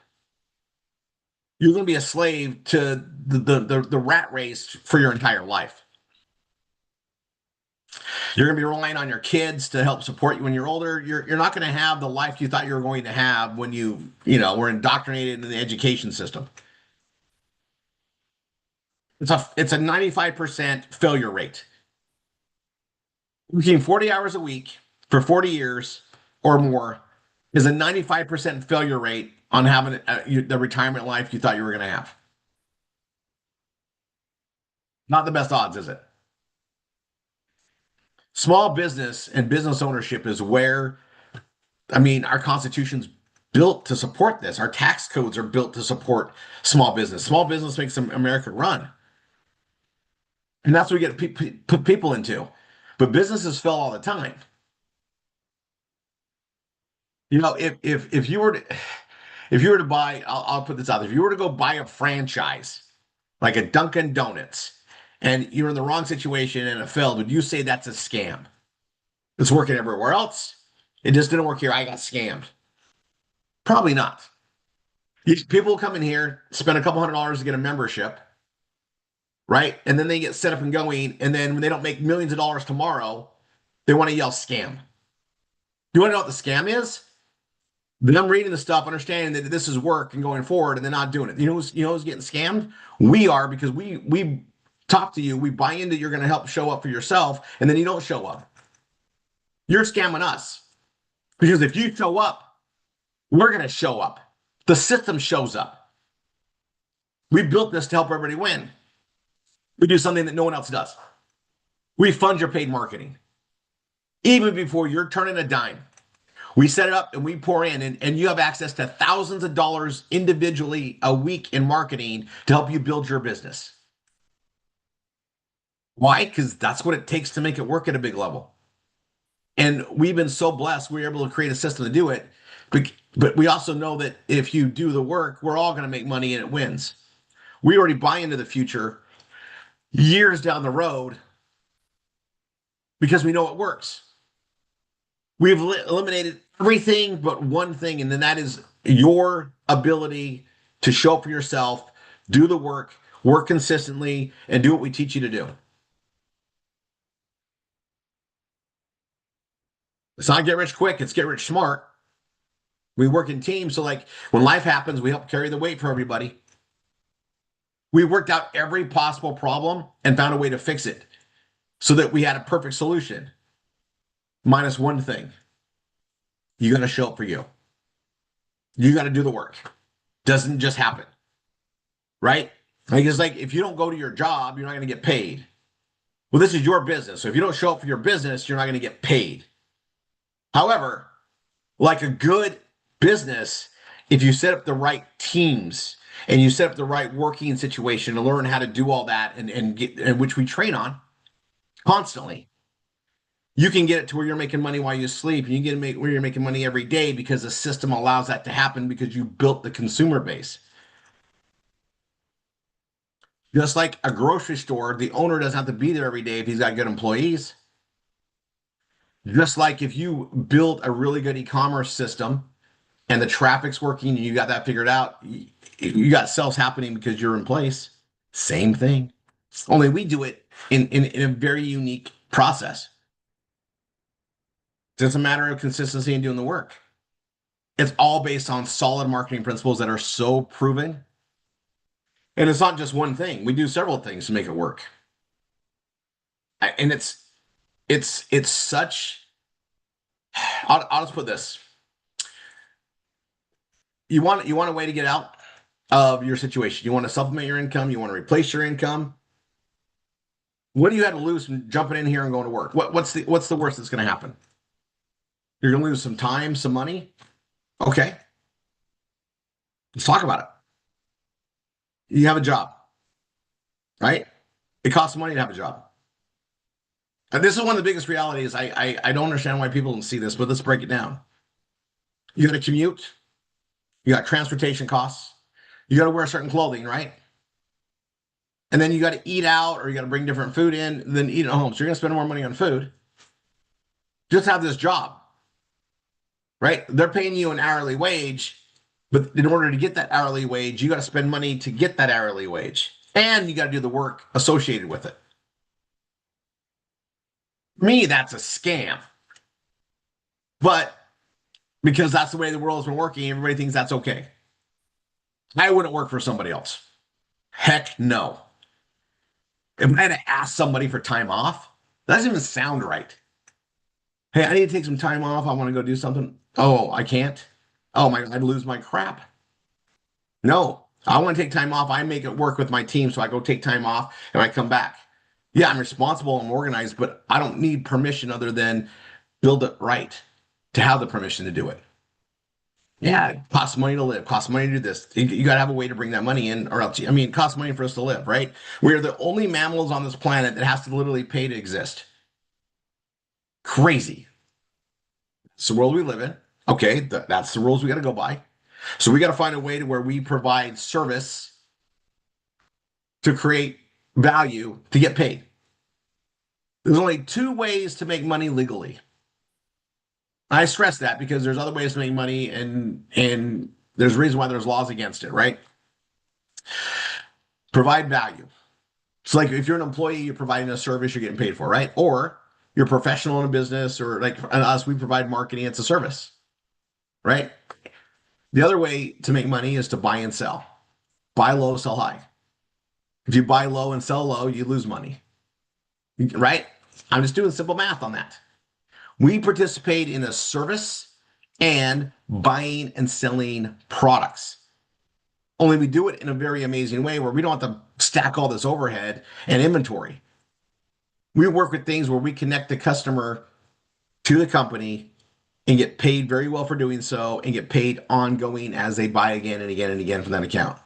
[SPEAKER 1] you're going to be a slave to the rat race for your entire life. You're going to be relying on your kids to help support you when you're older. You're not going to have the life you thought you were going to have when were indoctrinated in the education system. It's a 95% failure rate. Working 40 hours a week for 40 years or more is a 95% failure rate on having the retirement life you thought you were going to have. Not the best odds, is it? Small business and business ownership is where, our Constitution's built to support this. Our tax codes are built to support small business. Small business makes America run. And that's what we get put people into. But businesses fail all the time. If you were to buy, I'll put this out there. If you were to go buy a franchise, like a Dunkin' Donuts, and you're in the wrong situation and it failed, would you say that's a scam? It's working everywhere else. It just didn't work here. I got scammed. Probably not. People come in here, spend a couple $100s to get a membership, right? And then they get set up and going. And then when they don't make millions of dollars tomorrow, they want to yell scam. You want to know what the scam is? Them reading the stuff, understanding that this is work and going forward, and they're not doing it. You know who's getting scammed? We are, because we talk to you, we buy into you're going to help show up for yourself, and then you don't show up. You're scamming us. Because if you show up, we're going to show up. The system shows up. We built this to help everybody win. We do something that no one else does. We fund your paid marketing. Even before you're turning a dime. We set it up and we pour in, and you have access to thousands of dollars individually a week in marketing to help you build your business. Why? Because that's what it takes to make it work at a big level. And we've been so blessed, we're able to create a system to do it. But we also know that if you do the work, we're all going to make money and it wins. We already buy into the future years down the road because we know it works. We've eliminated everything but one thing, and then that is your ability to show up for yourself, do the work consistently, and do what we teach you to do. It's not get rich quick, it's get rich smart. We work in teams, so like when life happens, we help carry the weight for everybody. We worked out every possible problem and found a way to fix it so that we had a perfect solution. Minus one thing. You got to show up for you. You got to do the work. Doesn't just happen. Right? Like it's like if you don't go to your job, you're not going to get paid. Well, this is your business. So if you don't show up for your business, you're not going to get paid. However, like a good business, if you set up the right teams and you set up the right working situation and learn how to do all that and which we train on constantly, you can get it to where you're making money while you sleep, and you get to where you're making money every day because the system allows that to happen because you built the consumer base. Just like a grocery store, the owner doesn't have to be there every day if he's got good employees. Just like if you build a really good e-commerce system and the traffic's working and you got that figured out, you got sales happening because you're in place. Same thing. Only we do it in a very unique process. It's a matter of consistency and doing the work. It's all based on solid marketing principles that are so proven. And it's not just one thing. We do several things to make it work. And it's such, I'll just put this. You want a way to get out? of your situation. You want to supplement your income, you want to replace your income. What do you have to lose from jumping in here and going to work? What's the worst that's going to happen? You're going to lose some time, some money. Okay, let's talk about it. You have a job, right? It costs money to have a job. And this is one of the biggest realities. I don't understand why people don't see this, but let's break it down. You got to commute. You got transportation costs. You got to wear certain clothing, right? And then you got to eat out or you got to bring different food in than eat at home. So you're going to spend more money on food. Just have this job, right? They're paying you an hourly wage, but in order to get that hourly wage, you got to spend money to get that hourly wage. And you got to do the work associated with it. For me, that's a scam. But because that's the way the world has been working, everybody thinks that's okay. I wouldn't work for somebody else. Heck no. If I had to ask somebody for time off, that doesn't even sound right. Hey, I need to take some time off. I want to go do something. Oh, I can't. Oh my, I'd lose my crap. No, I want to take time off. I make it work with my team. So I go take time off and I come back. Yeah, I'm responsible and organized, but I don't need permission other than build it right to have the permission to do it. Yeah, it costs money to live, costs money to do this. You got to have a way to bring that money in, or else, I mean, it costs money for us to live, right? We are the only mammals on this planet that has to literally pay to exist. Crazy. It's the world we live in. Okay, that's the rules we got to go by. So we got to find a way to where we provide service to create value to get paid. There's only two ways to make money legally. I stress that because there's other ways to make money and there's a reason why there's laws against it, right? Provide value. It's like if you're an employee, you're providing a service you're getting paid for, right? Or you're a professional in a business, or like us, we provide marketing, it's a service, right? The other way to make money is to buy and sell. Buy low, sell high. If you buy low and sell low, you lose money, right? I'm just doing simple math on that. We participate in a service and buying and selling products. Only we do it in a very amazing way where we don't have to stack all this overhead and inventory. We work with things where we connect the customer to the company and get paid very well for doing so and get paid ongoing as they buy again and again and again from that account.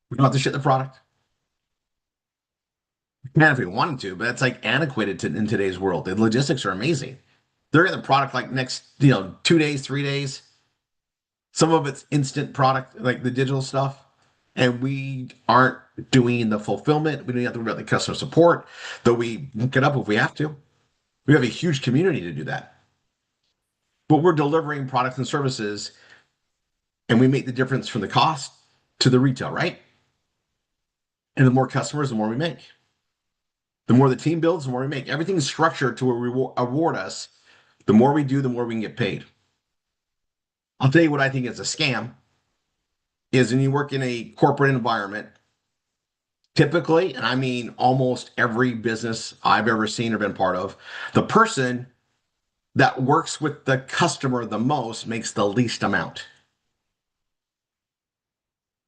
[SPEAKER 1] We don't have to ship the product. We can if we wanted to, but that's like antiquated in today's world. The logistics are amazing. They're getting the product like next, 2 days, 3 days. Some of it's instant product, like the digital stuff. And we aren't doing the fulfillment. We don't have to worry about the customer support, though we look it up if we have to. We have a huge community to do that. But we're delivering products and services, and we make the difference from the cost to the retail, right? And the more customers, the more we make. The more the team builds, the more we make. Everything is structured to reward us. The more we do, the more we can get paid. I'll tell you what I think is a scam is when you work in a corporate environment, typically, and I mean almost every business I've ever seen or been part of, the person that works with the customer the most makes the least amount.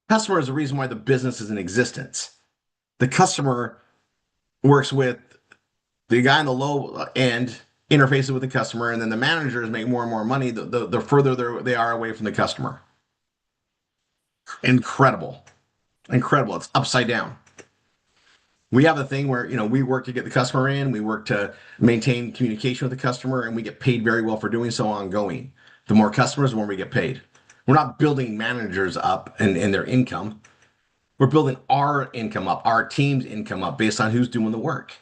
[SPEAKER 1] Customer is the reason why the business is in existence. The customer works with the guy on the low end, interfaces with the customer, and then the managers make more and more money the further they are away from the customer. Incredible. Incredible. It's upside down. We have a thing where, we work to get the customer in, we work to maintain communication with the customer, and we get paid very well for doing so ongoing. The more customers, the more we get paid. We're not building managers up and their income. We're building our income up, our team's income up based on who's doing the work.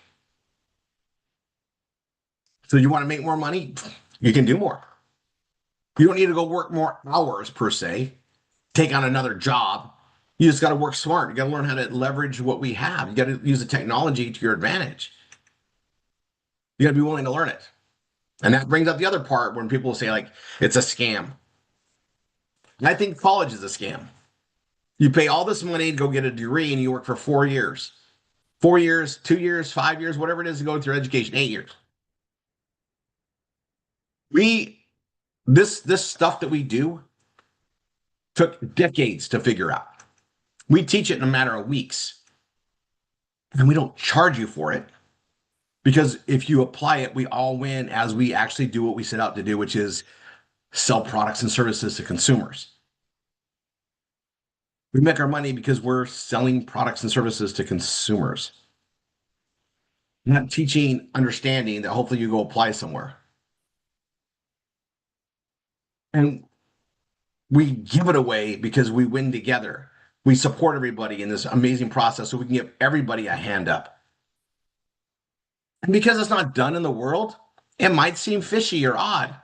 [SPEAKER 1] So you want to make more money? You can do more. You don't need to go work more hours per se, take on another job. You just got to work smart. You got to learn how to leverage what we have. You got to use the technology to your advantage. You got to be willing to learn it. And that brings up the other part when people say, like, it's a scam. And I think college is a scam. You pay all this money to go get a degree and you work for 4 years. 4 years, 2 years, 5 years, whatever it is to go through education, 8 years. This stuff that we do took decades to figure out. We teach it in a matter of weeks, and we don't charge you for it because if you apply it, we all win as we actually do what we set out to do, which is sell products and services to consumers. We make our money because we're selling products and services to consumers, not teaching understanding that hopefully you go apply somewhere. And we give it away because we win together. We support everybody in this amazing process so we can give everybody a hand up. And because it's not done in the world, it might seem fishy or odd.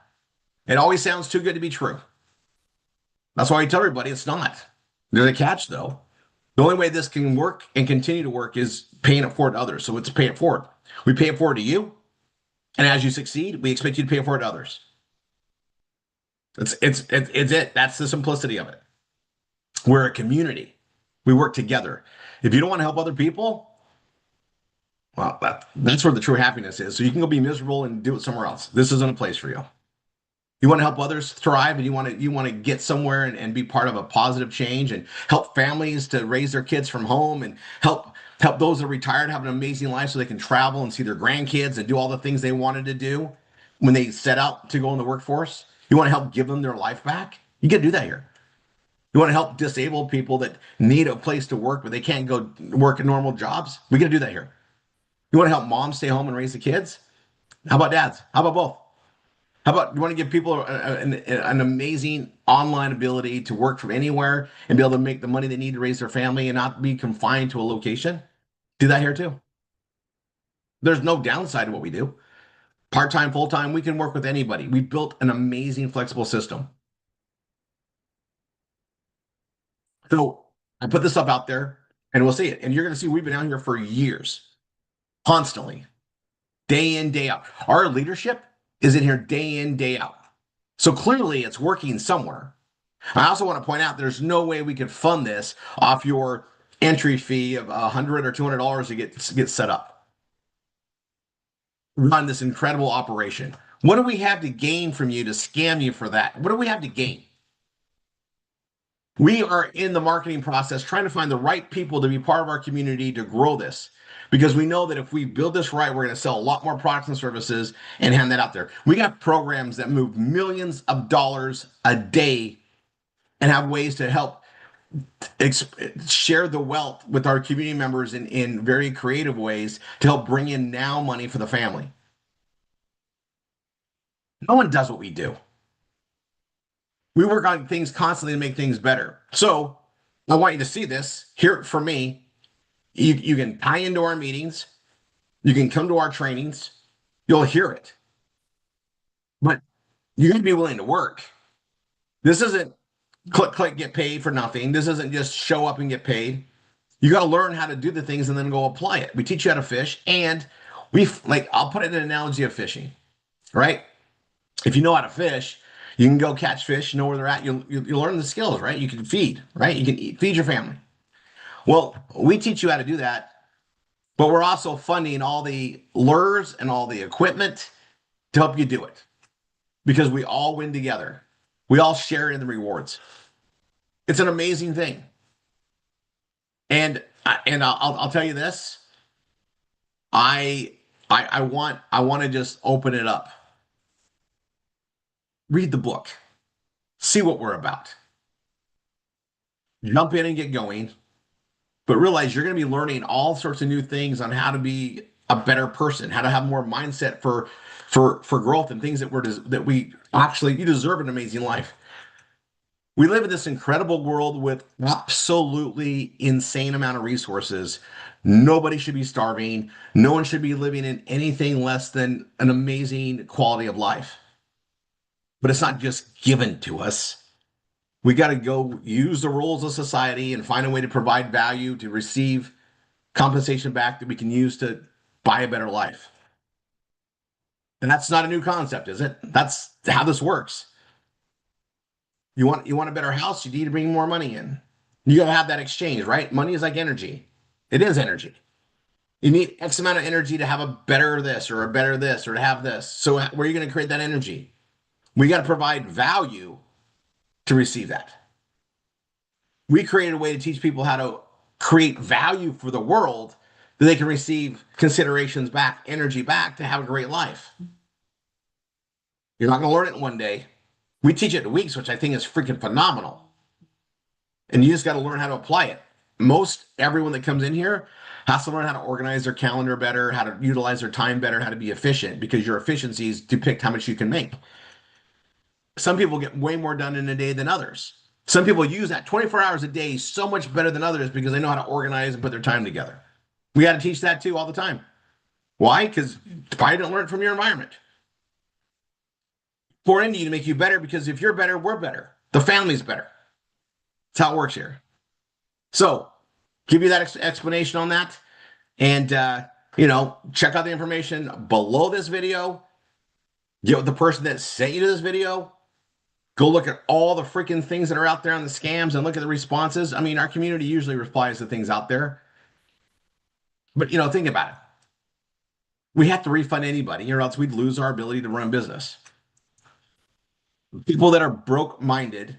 [SPEAKER 1] It always sounds too good to be true. That's why I tell everybody it's not. There's a catch, though. The only way this can work and continue to work is paying it forward to others. So it's pay it forward. We pay it forward to you. And as you succeed, we expect you to pay it forward to others. It's it. That's the simplicity of it. We're a community. We work together. If you don't want to help other people, well, that's where the true happiness is. So you can go be miserable and do it somewhere else. This isn't a place for you. You want to help others thrive, and you want to get somewhere and be part of a positive change and help families to raise their kids from home and help those that are retired have an amazing life so they can travel and see their grandkids and do all the things they wanted to do when they set out to go in the workforce. You want to help give them their life back? You can do that here. You want to help disabled people that need a place to work but they can't go work in normal jobs? We got to do that here. You want to help moms stay home and raise the kids? How about dads? How about both? How about you want to give people an amazing online ability to work from anywhere and be able to make the money they need to raise their family and not be confined to a location? Do that here too. There's no downside to what we do. Part-time, full-time, we can work with anybody. We built an amazing flexible system. So I put this up out there and we'll see it. And you're going to see we've been out here for years, constantly, day in, day out. Our leadership is in here day in, day out. So clearly it's working somewhere. I also want to point out there's no way we could fund this off your entry fee of $100 or $200 to get set up. Run this incredible operation. What do we have to gain from you to scam you for that? What do we have to gain? We are in the marketing process trying to find the right people to be part of our community to grow this. Because we know that if we build this right, we're going to sell a lot more products and services and hand that out there. We got programs that move millions of dollars a day and have ways to help share the wealth with our community members in very creative ways to help bring in now money for the family. No one does what we do. We work on things constantly to make things better. So I want you to see this, hear it from me. You can tie into our meetings. You can come to our trainings. You'll hear it. But you got to be willing to work. This isn't click, get paid for nothing. This isn't just show up and get paid. You got to learn how to do the things and then go apply it. We teach you how to fish. And I'll put it in an analogy of fishing, right? If you know how to fish, you can go catch fish, know where they're at. You learn the skills, right? You can feed, right? You can feed your family. Well, we teach you how to do that, but we're also funding all the lures and all the equipment to help you do it because we all win together. We all share in the rewards. It's an amazing thing. And I'll tell you this. I want to just open it up. Read the book. See what we're about. Jump in and get going. But realize you're going to be learning all sorts of new things on how to be a better person, how to have more mindset for growth and things you deserve an amazing life. We live in this incredible world with absolutely insane amount of resources. Nobody should be starving. No one should be living in anything less than an amazing quality of life. But it's not just given to us. We got to go use the rules of society and find a way to provide value to receive compensation back that we can use to buy a better life. And that's not a new concept, is it? That's how this works. You want a better house, you need to bring more money in. You got to have that exchange, right? Money is like energy. It is energy. You need X amount of energy to have a better this or a better this or to have this. So where are you going to create that energy? We got to provide value to receive that. We created a way to teach people how to create value for the world that they can receive considerations back, energy back to have a great life. You're not going to learn it in one day. We teach it in weeks, which I think is freaking phenomenal. And you just got to learn how to apply it. Most everyone that comes in here has to learn how to organize their calendar better, how to utilize their time better, how to be efficient, because your efficiencies depict how much you can make. Some people get way more done in a day than others. Some people use that 24 hours a day so much better than others because they know how to organize and put their time together. We got to teach that too all the time. Why? Because probably didn't learn it from your environment. Pour into you to make you better, because if you're better, we're better. The family's better. That's how it works here. So, give you that explanation on that. And, check out the information below this video. Get with the person that sent you to this video. Go look at all the freaking things that are out there on the scams and look at the responses. I mean, our community usually replies to things out there. But, think about it. We have to refund anybody, or else we'd lose our ability to run business. People that are broke-minded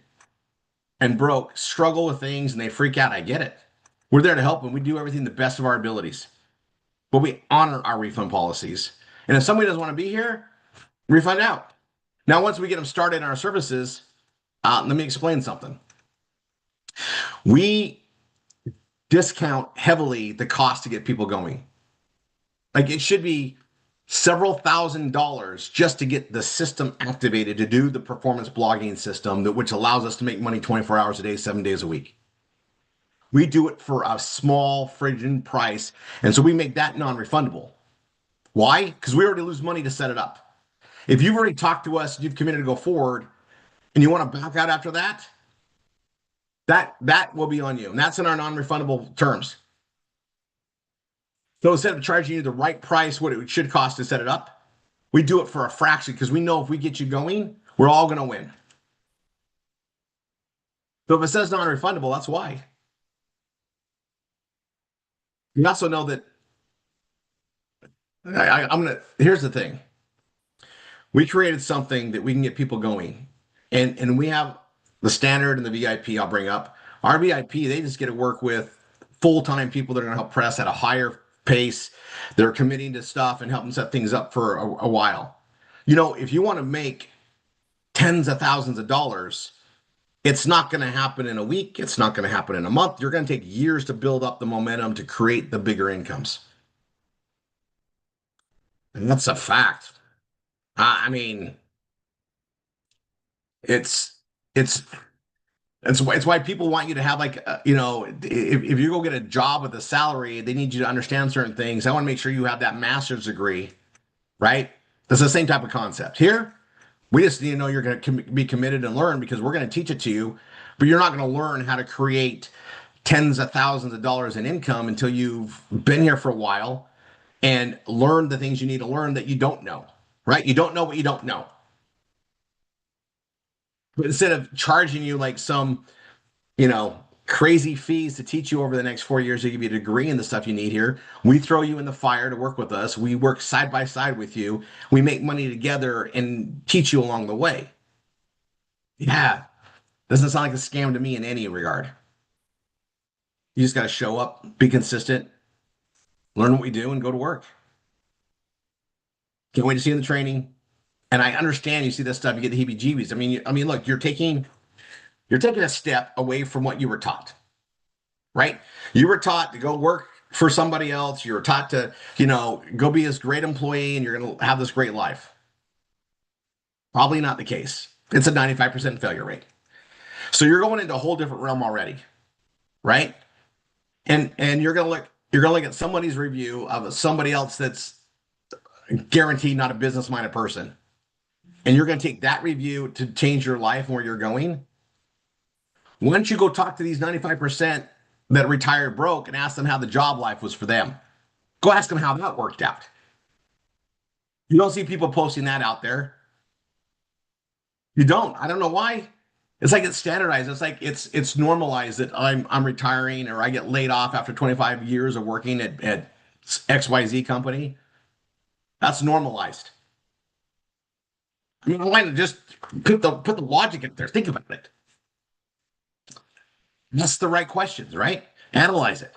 [SPEAKER 1] and broke struggle with things and they freak out. I get it. We're there to help them. We do everything the best of our abilities. But we honor our refund policies. And if somebody doesn't want to be here, refund out. Now, once we get them started in our services, let me explain something. We discount heavily the cost to get people going. Like, it should be several $1,000s just to get the system activated to do the performance blogging system, which allows us to make money 24 hours a day, 7 days a week. We do it for a small friggin' price, and so we make that non-refundable. Why? Because we already lose money to set it up. If you've already talked to us, you've committed to go forward, and you want to back out after that, that will be on you, and that's in our non-refundable terms. So instead of charging you the right price, what it should cost to set it up, we do it for a fraction, because we know if we get you going, we're all going to win. So if it says non-refundable, that's why. You also know that here's the thing. We created something that we can get people going. And we have the standard and the VIP I'll bring up. Our VIP, they just get to work with full-time people that are going to help press at a higher pace. They're committing to stuff and helping set things up for a while. If you want to make tens of thousands of dollars, it's not going to happen in a week. It's not going to happen in a month. You're going to take years to build up the momentum to create the bigger incomes. And that's a fact. I mean, it's why people want you to have if you go get a job with a salary, they need you to understand certain things. I want to make sure you have that master's degree, right? That's the same type of concept. Here, we just need to know you're going to be committed and learn, because we're going to teach it to you, but you're not going to learn how to create tens of thousands of dollars in income until you've been here for a while and learn the things you need to learn that you don't know, right? You don't know what you don't know. But instead of charging you like some, crazy fees to teach you over the next 4 years to give you a degree in the stuff you need here, we throw you in the fire to work with us. We work side by side with you. We make money together and teach you along the way. Yeah. Doesn't sound like a scam to me in any regard. You just got to show up, be consistent, learn what we do, and go to work. Can't wait to see you in the training. And I understand you see this stuff, you get the heebie-jeebies. I mean, look, you're taking a step away from what you were taught, right? You were taught to go work for somebody else. You were taught to, go be this great employee and you're going to have this great life. Probably not the case. It's a 95% failure rate. So you're going into a whole different realm already, right? And you're going to look at somebody's review of somebody else that's guaranteed not a business-minded person. And you're going to take that review to change your life and where you're going. Once you go talk to these 95% that retired broke and ask them how the job life was for them, go ask them how that worked out. You don't see people posting that out there. You don't. I don't know why. It's like it's standardized. It's like it's normalized that I'm retiring, or I get laid off after 25 years of working at XYZ company. That's normalized. I mean, I want to just put the logic in there. Think about it. Ask the right questions, right? Analyze it.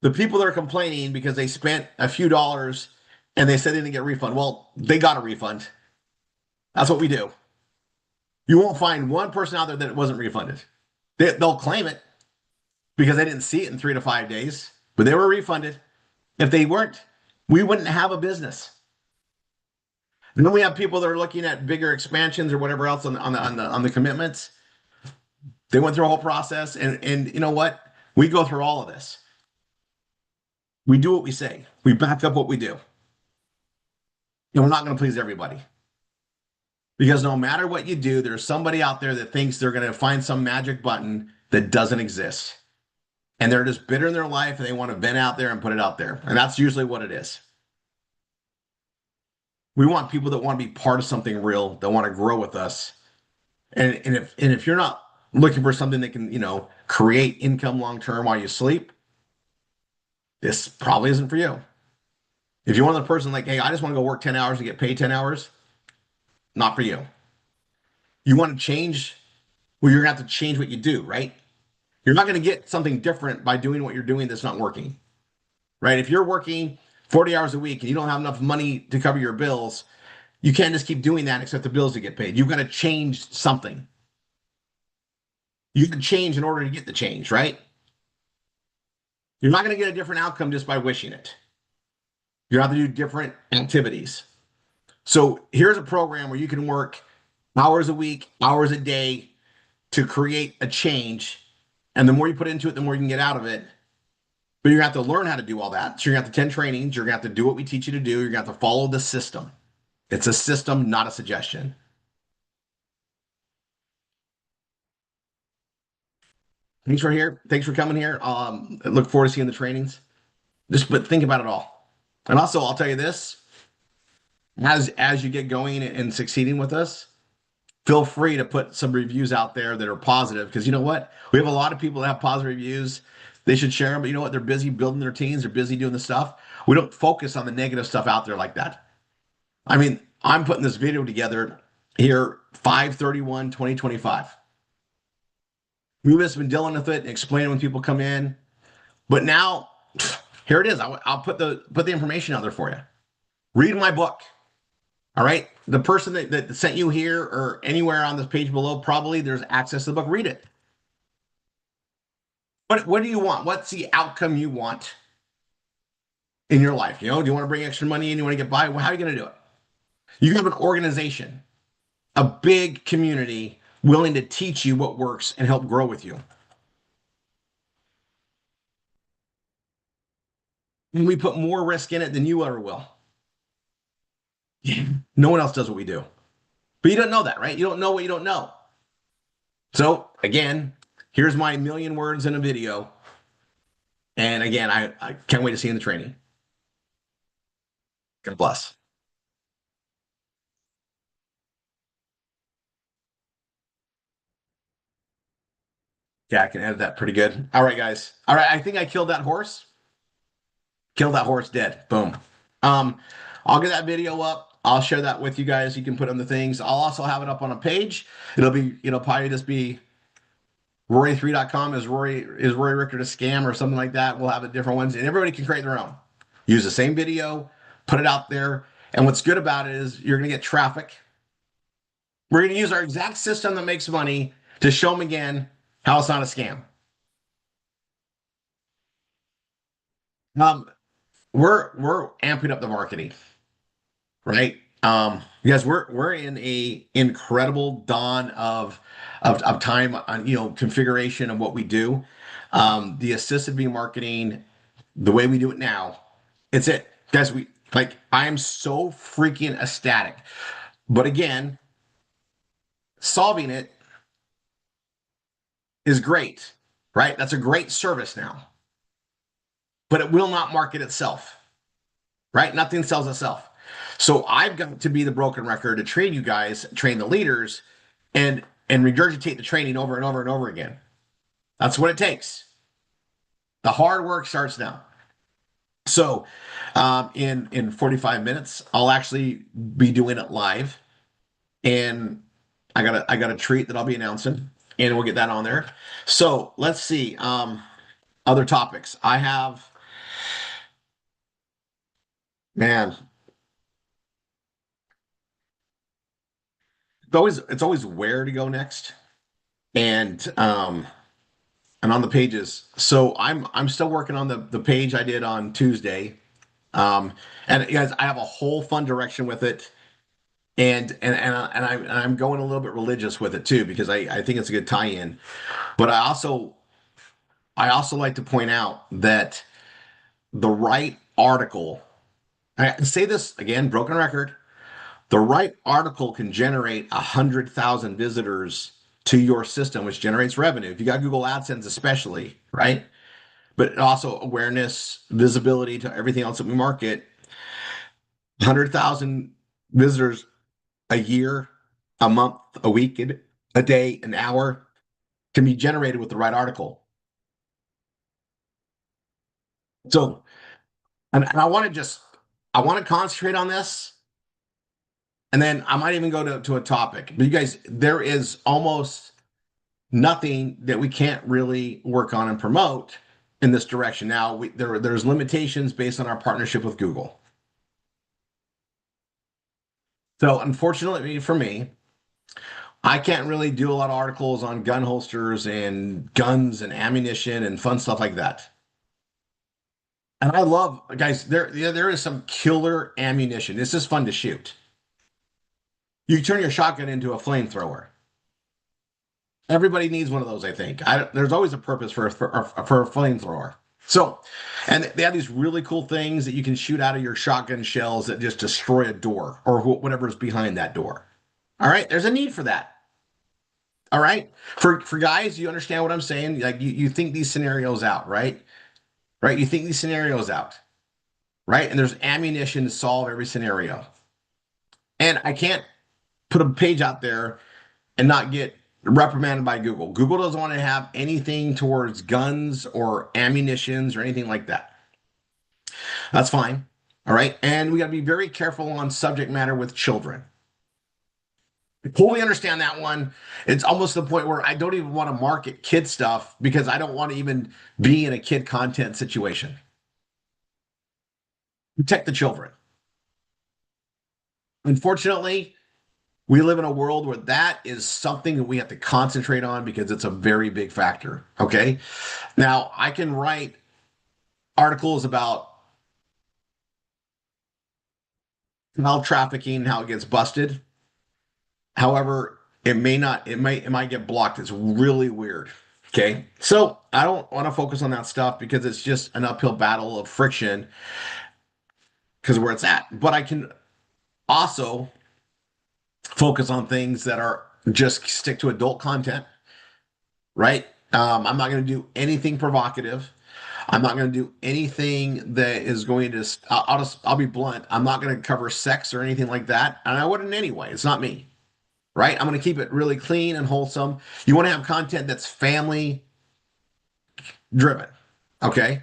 [SPEAKER 1] The people that are complaining because they spent a few dollars and they said they didn't get a refund. Well, they got a refund. That's what we do. You won't find one person out there that it wasn't refunded. They'll claim it because they didn't see it in 3 to 5 days, but they were refunded. If they weren't, we wouldn't have a business. And then we have people that are looking at bigger expansions or whatever else on the commitments. They went through a whole process, and you know what? We go through all of this. We do what we say. We back up what we do. And we're not going to please everybody. Because no matter what you do, there's somebody out there that thinks they're going to find some magic button that doesn't exist. And they're just bitter in their life and they want to vent out there and put it out there. And that's usually what it is. We want people that want to be part of something real, that want to grow with us. And if you're not looking for something that can, create income long term while you sleep, this probably isn't for you. If you're one of the person like, hey, I just want to go work 10 hours and get paid 10 hours, not for you. You want to change? Well, you're going to have to change what you do, right? You're not going to get something different by doing what you're doing that's not working, right? If you're working 40 hours a week and you don't have enough money to cover your bills, you can't just keep doing that except the bills to get paid. You've got to change something. You can change in order to get the change, right? You're not going to get a different outcome just by wishing it. You have to do different activities. So here's a program where you can work hours a week, hours a day to create a change. And the more you put into it, the more you can get out of it. But you're going to have to learn how to do all that. So you're going to have to attend trainings. You're going to have to do what we teach you to do. You're going to have to follow the system. It's a system, not a suggestion. Thanks for here. Thanks for coming here. I look forward to seeing the trainings. But think about it all. And also, I'll tell you this: as you get going and succeeding with us, feel free to put some reviews out there that are positive. Because you know what? We have a lot of people that have positive reviews. They should share them. But you know what? They're busy building their teams. They're busy doing the stuff. We don't focus on the negative stuff out there like that. I mean, I'm putting this video together here 5/31/2025. We've just been dealing with it and explaining when people come in. But now, here it is. I'll put the information out there for you. Read my book. All right. The person that sent you here or anywhere on this page below, probably there's access to the book. Read it. What do you want? What's the outcome you want in your life? Do you want to bring extra money in? You want to get by? Well, how are you going to do it? You have an organization, a big community willing to teach you what works and help grow with you. And we put more risk in it than you ever will. No one else does what we do. But you don't know that, right? You don't know what you don't know. So again, here's my million words in a video. And again, I can't wait to see you in the training. God bless. Yeah, I can edit that pretty good. All right, guys. All right, I think I killed that horse. Killed that horse dead. Boom. I'll get that video up. I'll share that with you guys. You can put on the things. I'll also have it up on a page. It'll probably just be Rory3.com is Rory Richter a scam or something like that. We'll have it different ones, and everybody can create their own. Use the same video, put it out there. And what's good about it is you're going to get traffic. We're going to use our exact system that makes money to show them again how it's not a scam. We're amping up the marketing, right? Because we're in a incredible dawn of time on configuration of what we do. The assisted being marketing, the way we do it now, it's it. Guys, I am so freaking ecstatic. But again, solving it is great, right? That's a great service now. But it will not market itself, right? Nothing sells itself. So I've got to be the broken record to train you guys, train the leaders, and regurgitate the training over and over and over again. That's what it takes. The hard work starts now. So in 45 minutes, I'll actually be doing it live. And I got a treat that I'll be announcing. and we'll get that on there. So let's see. Other topics. I have, man, it's always where to go next. And on the pages. So I'm still working on the page I did on Tuesday. And guys, I have a whole fun direction with it. And I'm going a little bit religious with it too, because I think it's a good tie-in. But I also like to point out that the right article, I say this again, broken record, the right article can generate 100,000 visitors to your system, which generates revenue. If you got Google AdSense, especially, right? But also awareness, visibility to everything else that we market. 100,000 visitors a year, a month, a week, a day, an hour can be generated with the right article. So, and I want to concentrate on this. And then I might even go to a topic. But you guys, there is almost nothing that we can't really work on and promote in this direction. Now, there's limitations based on our partnership with Google. So, unfortunately for me, I can't really do a lot of articles on gun holsters and guns and ammunition and fun stuff like that. And I love, guys, there is some killer ammunition. This is fun to shoot. You turn your shotgun into a flamethrower. Everybody needs one of those, I think. There's always a purpose for a flamethrower. So, and they have these really cool things that you can shoot out of your shotgun shells that just destroy a door or whatever's behind that door. All right, there's a need for that. All right, for guys, you understand what I'm saying? Like you think these scenarios out, right? Right, you think these scenarios out, right? And there's ammunition to solve every scenario. And I can't put a page out there and not get reprimanded by Google. Google doesn't want to have anything towards guns or ammunitions or anything like that. That's fine. All right. And we got to be very careful on subject matter with children. I totally understand that one. It's almost the point where I don't even want to market kid stuff because I don't want to even be in a kid content situation. Protect the children. Unfortunately, we live in a world where that is something that we have to concentrate on because it's a very big factor. Okay. Now, I can write articles about child trafficking, how it gets busted. However, it might get blocked. It's really weird. Okay. So I don't want to focus on that stuff because it's just an uphill battle of friction because of where it's at. But I can also focus on things that are just stick to adult content, right? I'm not going to do anything provocative. I'm not going to do anything that is going to. I'll be blunt. I'm not going to cover sex or anything like that, and I wouldn't anyway. It's not me, right? I'm going to keep it really clean and wholesome. You want to have content that's family driven, okay?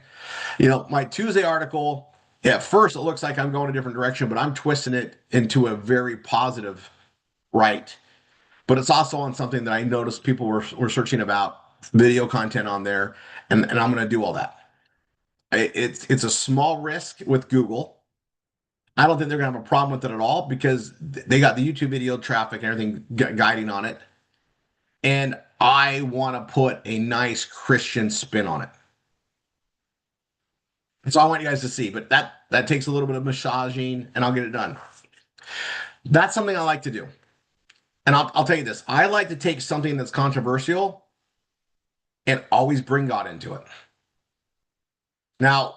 [SPEAKER 1] My Tuesday article. At first, it looks like I'm going a different direction, but I'm twisting it into a very positive right. But it's also on something that I noticed people were searching about video content on there, and I'm going to do all that. It's a small risk with Google. I don't think they're going to have a problem with it at all because they got the YouTube video traffic and everything guiding on it. And I want to put a nice Christian spin on it. So I want you guys to see, but that takes a little bit of massaging, and I'll get it done. That's something I like to do. And I'll tell you this. I like to take something that's controversial and always bring God into it. Now,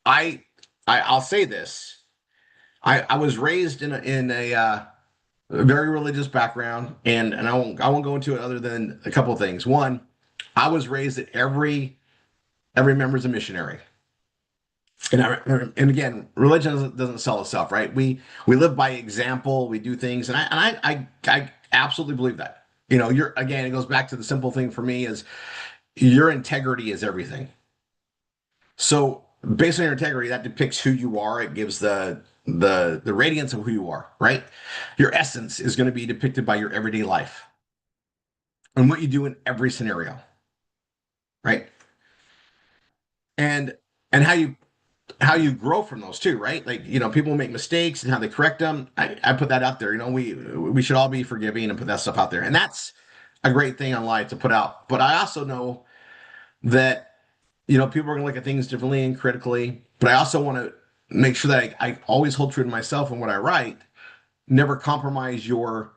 [SPEAKER 1] I'll say this. I was raised in a very religious background, and I won't go into it other than a couple of things. One, I was raised that every member is a missionary. And again, religion doesn't sell itself, right? We live by example. We do things, and I absolutely believe that. It goes back to the simple thing for me is your integrity is everything. So based on your integrity, that depicts who you are. It gives the radiance of who you are, right? Your essence is going to be depicted by your everyday life. and what you do in every scenario, right? And and how you grow from those too, right? Like, people make mistakes and how they correct them. I put that out there. We should all be forgiving and put that stuff out there. And that's a great thing on live to put out. But I also know that, people are going to look at things differently and critically. But I also want to make sure that I always hold true to myself and what I write, never compromise your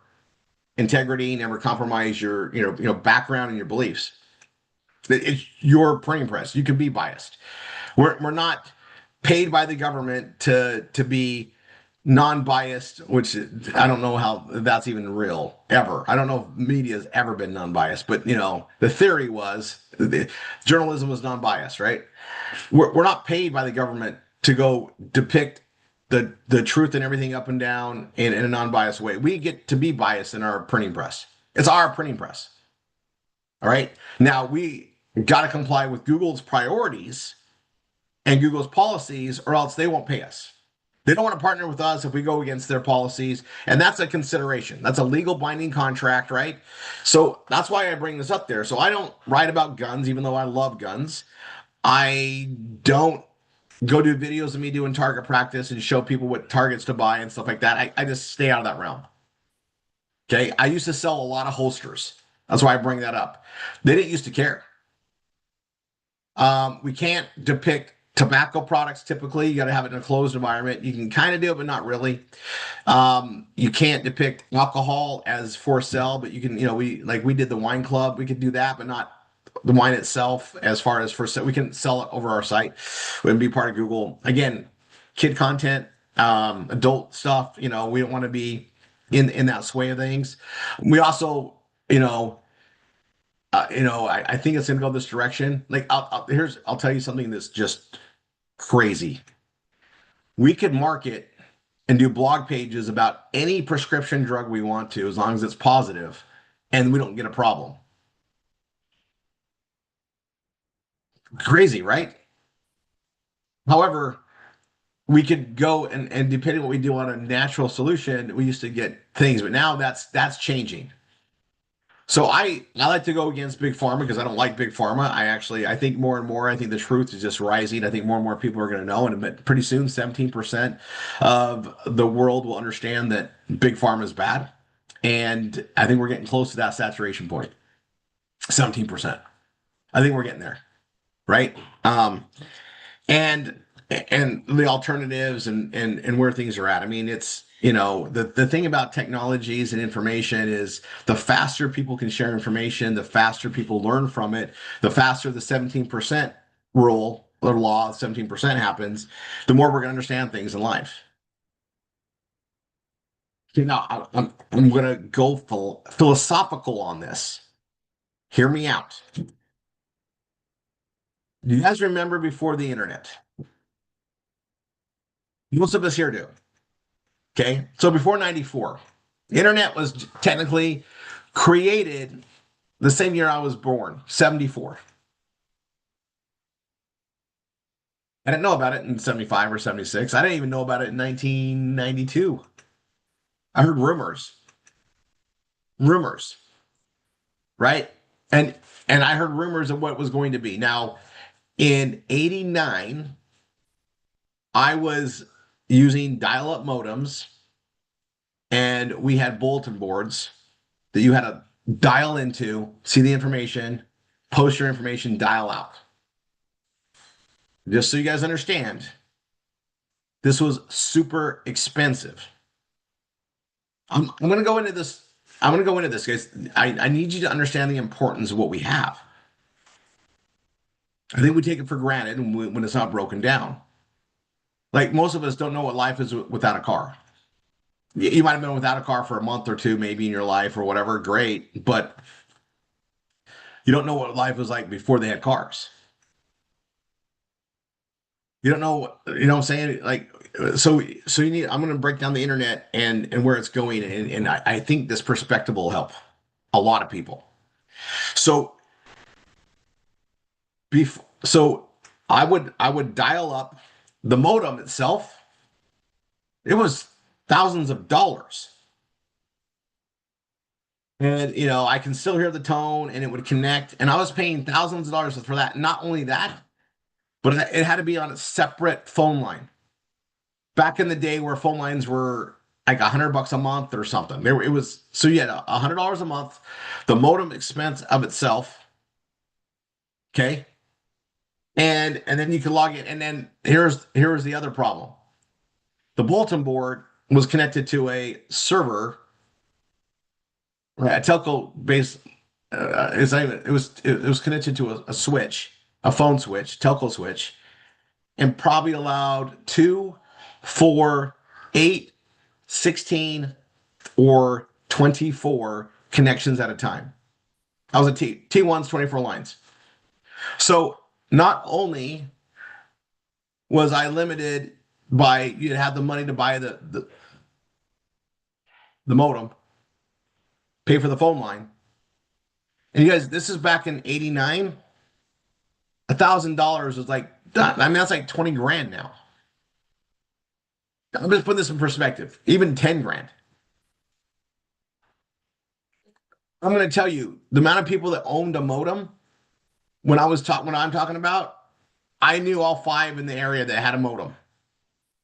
[SPEAKER 1] integrity, never compromise your, background and your beliefs. It's your printing press. You can be biased. We're not paid by the government to be non-biased, which I don't know how that's even real ever. I don't know if media has ever been non-biased, but the theory was journalism was non-biased, right? We're not paid by the government to go depict the truth and everything up and down in a non-biased way. We get to be biased in our printing press. It's our printing press. All right. Now we got to comply with Google's priorities and Google's policies, or else they won't pay us. They don't want to partner with us if we go against their policies. And that's a consideration. That's a legal binding contract, right? So that's why I bring this up there. So I don't write about guns, even though I love guns. I don't go do videos of me doing target practice and show people what targets to buy and stuff like that. I just stay out of that realm. Okay. I used to sell a lot of holsters. That's why I bring that up. They didn't used to care. We can't depict tobacco products typically. You got to have it in a closed environment. You can kind of do it, but not really. You can't depict alcohol as for sale, but you can, we did the wine club. We could do that, but not the wine itself as far as for sale. We can sell it over our site and be part of Google. Again, kid content, adult stuff, we don't want to be in that sway of things. We also, I think it's going to go this direction. Like, I'll tell you something that's just crazy. We could market and do blog pages about any prescription drug we want to, as long as it's positive, and we don't get a problem. Crazy, right? However, we could go and depending on what we do on a natural solution, we used to get things, but now that's changing. So I like to go against big pharma because I don't like big pharma. I think more and more, I think the truth is just rising. I think more and more people are going to know, and pretty soon 17% of the world will understand that big pharma is bad. And I think we're getting close to that saturation point. 17%. I think we're getting there, right? And the alternatives and where things are at. I mean, it's the thing about technologies and information is the faster people can share information, the faster people learn from it, the faster the 17% rule or law, 17% happens, the more we're going to understand things in life. Okay, now I'm going to go philosophical on this. Hear me out. Do you guys remember before the internet? Most of us here do. Okay, so before 94, the internet was technically created the same year I was born, 74. I didn't know about it in 75 or 76. I didn't even know about it in 1992. I heard rumors, right? And I heard rumors of what it was going to be. Now, in 89, I was using dial-up modems, and we had bulletin boards that you had to dial into, see the information, post your information, dial out. Just so you guys understand, this was super expensive. I'm going to go into this. I'm going to go into this, guys. I need you to understand the importance of what we have. I think we take it for granted when it's not broken down. Like, most of us don't know what life is without a car. You might have been without a car for a month or two, maybe in your life or whatever. Great. But you don't know what life was like before they had cars. You don't know, what I'm saying? Like, so I'm going to break down the internet and where it's going. And I think this perspective will help a lot of people. So, I would dial up the modem itself. It was thousands of dollars. And I can still hear the tone, and it would connect. And I was paying thousands of dollars for that. Not only that, but it had to be on a separate phone line. Back in the day, where phone lines were like $100 a month or something. It was so you had $100 a month, the modem expense of itself. Okay, and then you could log in. And then here's the other problem. The bulletin board was connected to a server, a telco based. It was connected to a switch, a phone switch, telco switch, and probably allowed 2, 4, 8, 16, or 24 connections at a time. I was a T1's 24 lines. So not only was I limited by you had the money to buy the modem, pay for the phone line. And you guys, this is back in '89. $1,000 was like, I mean, that's like 20 grand now. I'm just putting this in perspective. Even 10 grand. I'm going to tell you the amount of people that owned a modem when I'm talking about, I knew all 5 in the area that had a modem.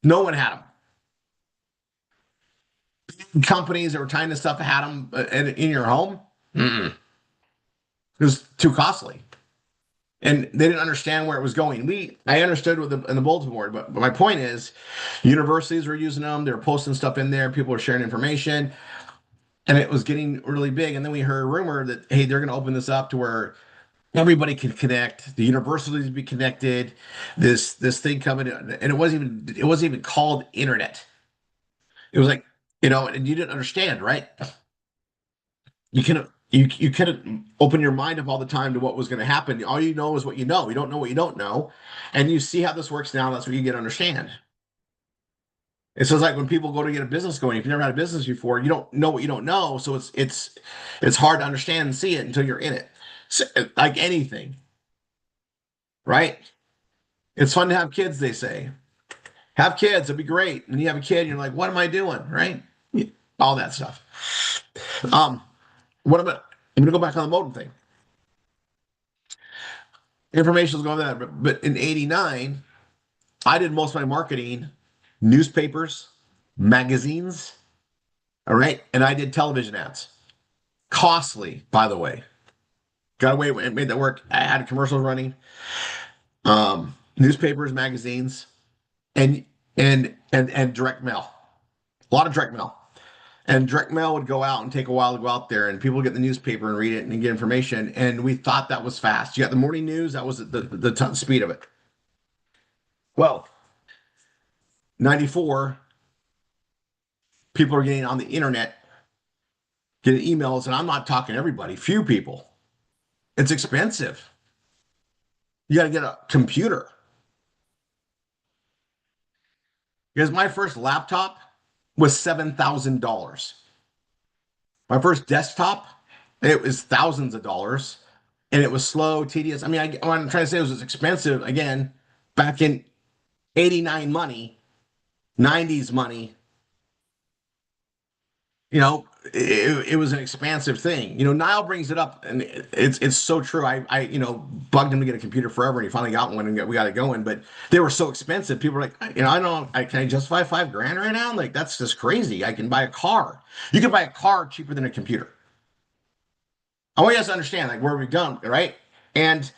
[SPEAKER 1] No one had them. Companies that were tying this stuff had them in your home. Mm-mm. It was too costly. And they didn't understand where it was going. I understood in the bulletin board, but my point is, universities were using them. They were posting stuff in there. People were sharing information, and it was getting really big. And then we heard a rumor that hey, they're going to open this up to where everybody can connect. The universities be connected. This thing coming, and it wasn't even called internet. It was like and you didn't understand, right? You couldn't open your mind up all the time to what was going to happen. All you know is what you know. You don't know what you don't know, and you see how this works now. That's what you get to understand. It's just like when people go to get a business going. If you never had a business before, you don't know what you don't know, so it's hard to understand and see it until you're in it. So, like anything, right? It's fun to have kids. They say, have kids. It'd be great. And you have a kid, and you're like, what am I doing? Right? All that stuff. What about? I'm going to go back on the modem thing. Information is going there, but in '89, I did most of my marketing, newspapers, magazines, all right, and I did television ads. Costly, by the way. Got away with it, made that work. I had commercials running, newspapers, magazines, and direct mail. A lot of direct mail. And direct mail would go out and take a while to go out there, and people would get the newspaper and read it and get information. And we thought that was fast. You got the morning news, that was the speed of it. Well, 94, people are getting on the internet, getting emails, and I'm not talking everybody, few people. It's expensive. You got to get a computer. Because my first laptop was $7,000. My first desktop, it was thousands of dollars, and it was slow, tedious. I mean, what I'm trying to say was expensive. Again, back in '89 money, '90s money, it was an expansive thing. Niall brings it up, and it's so true. I bugged him to get a computer forever, and he finally got one, and we got it going. But they were so expensive. People were like, I don't. Can I justify $5,000 right now? Like that's just crazy. I can buy a car. You can buy a car cheaper than a computer. I want you guys to understand like where we've gone, right? And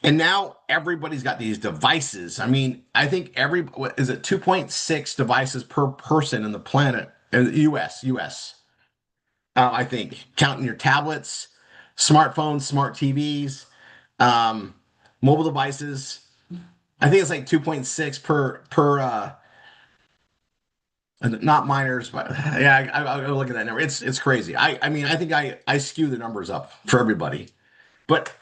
[SPEAKER 1] now everybody's got these devices. I mean, I think is it 2.6 devices per person in the planet, in the US. I think counting your tablets, smartphones, smart TVs, mobile devices. I think it's like 2.6 per not minors, but yeah, I'll look at that number. It's crazy. I mean, I think I skew the numbers up for everybody, but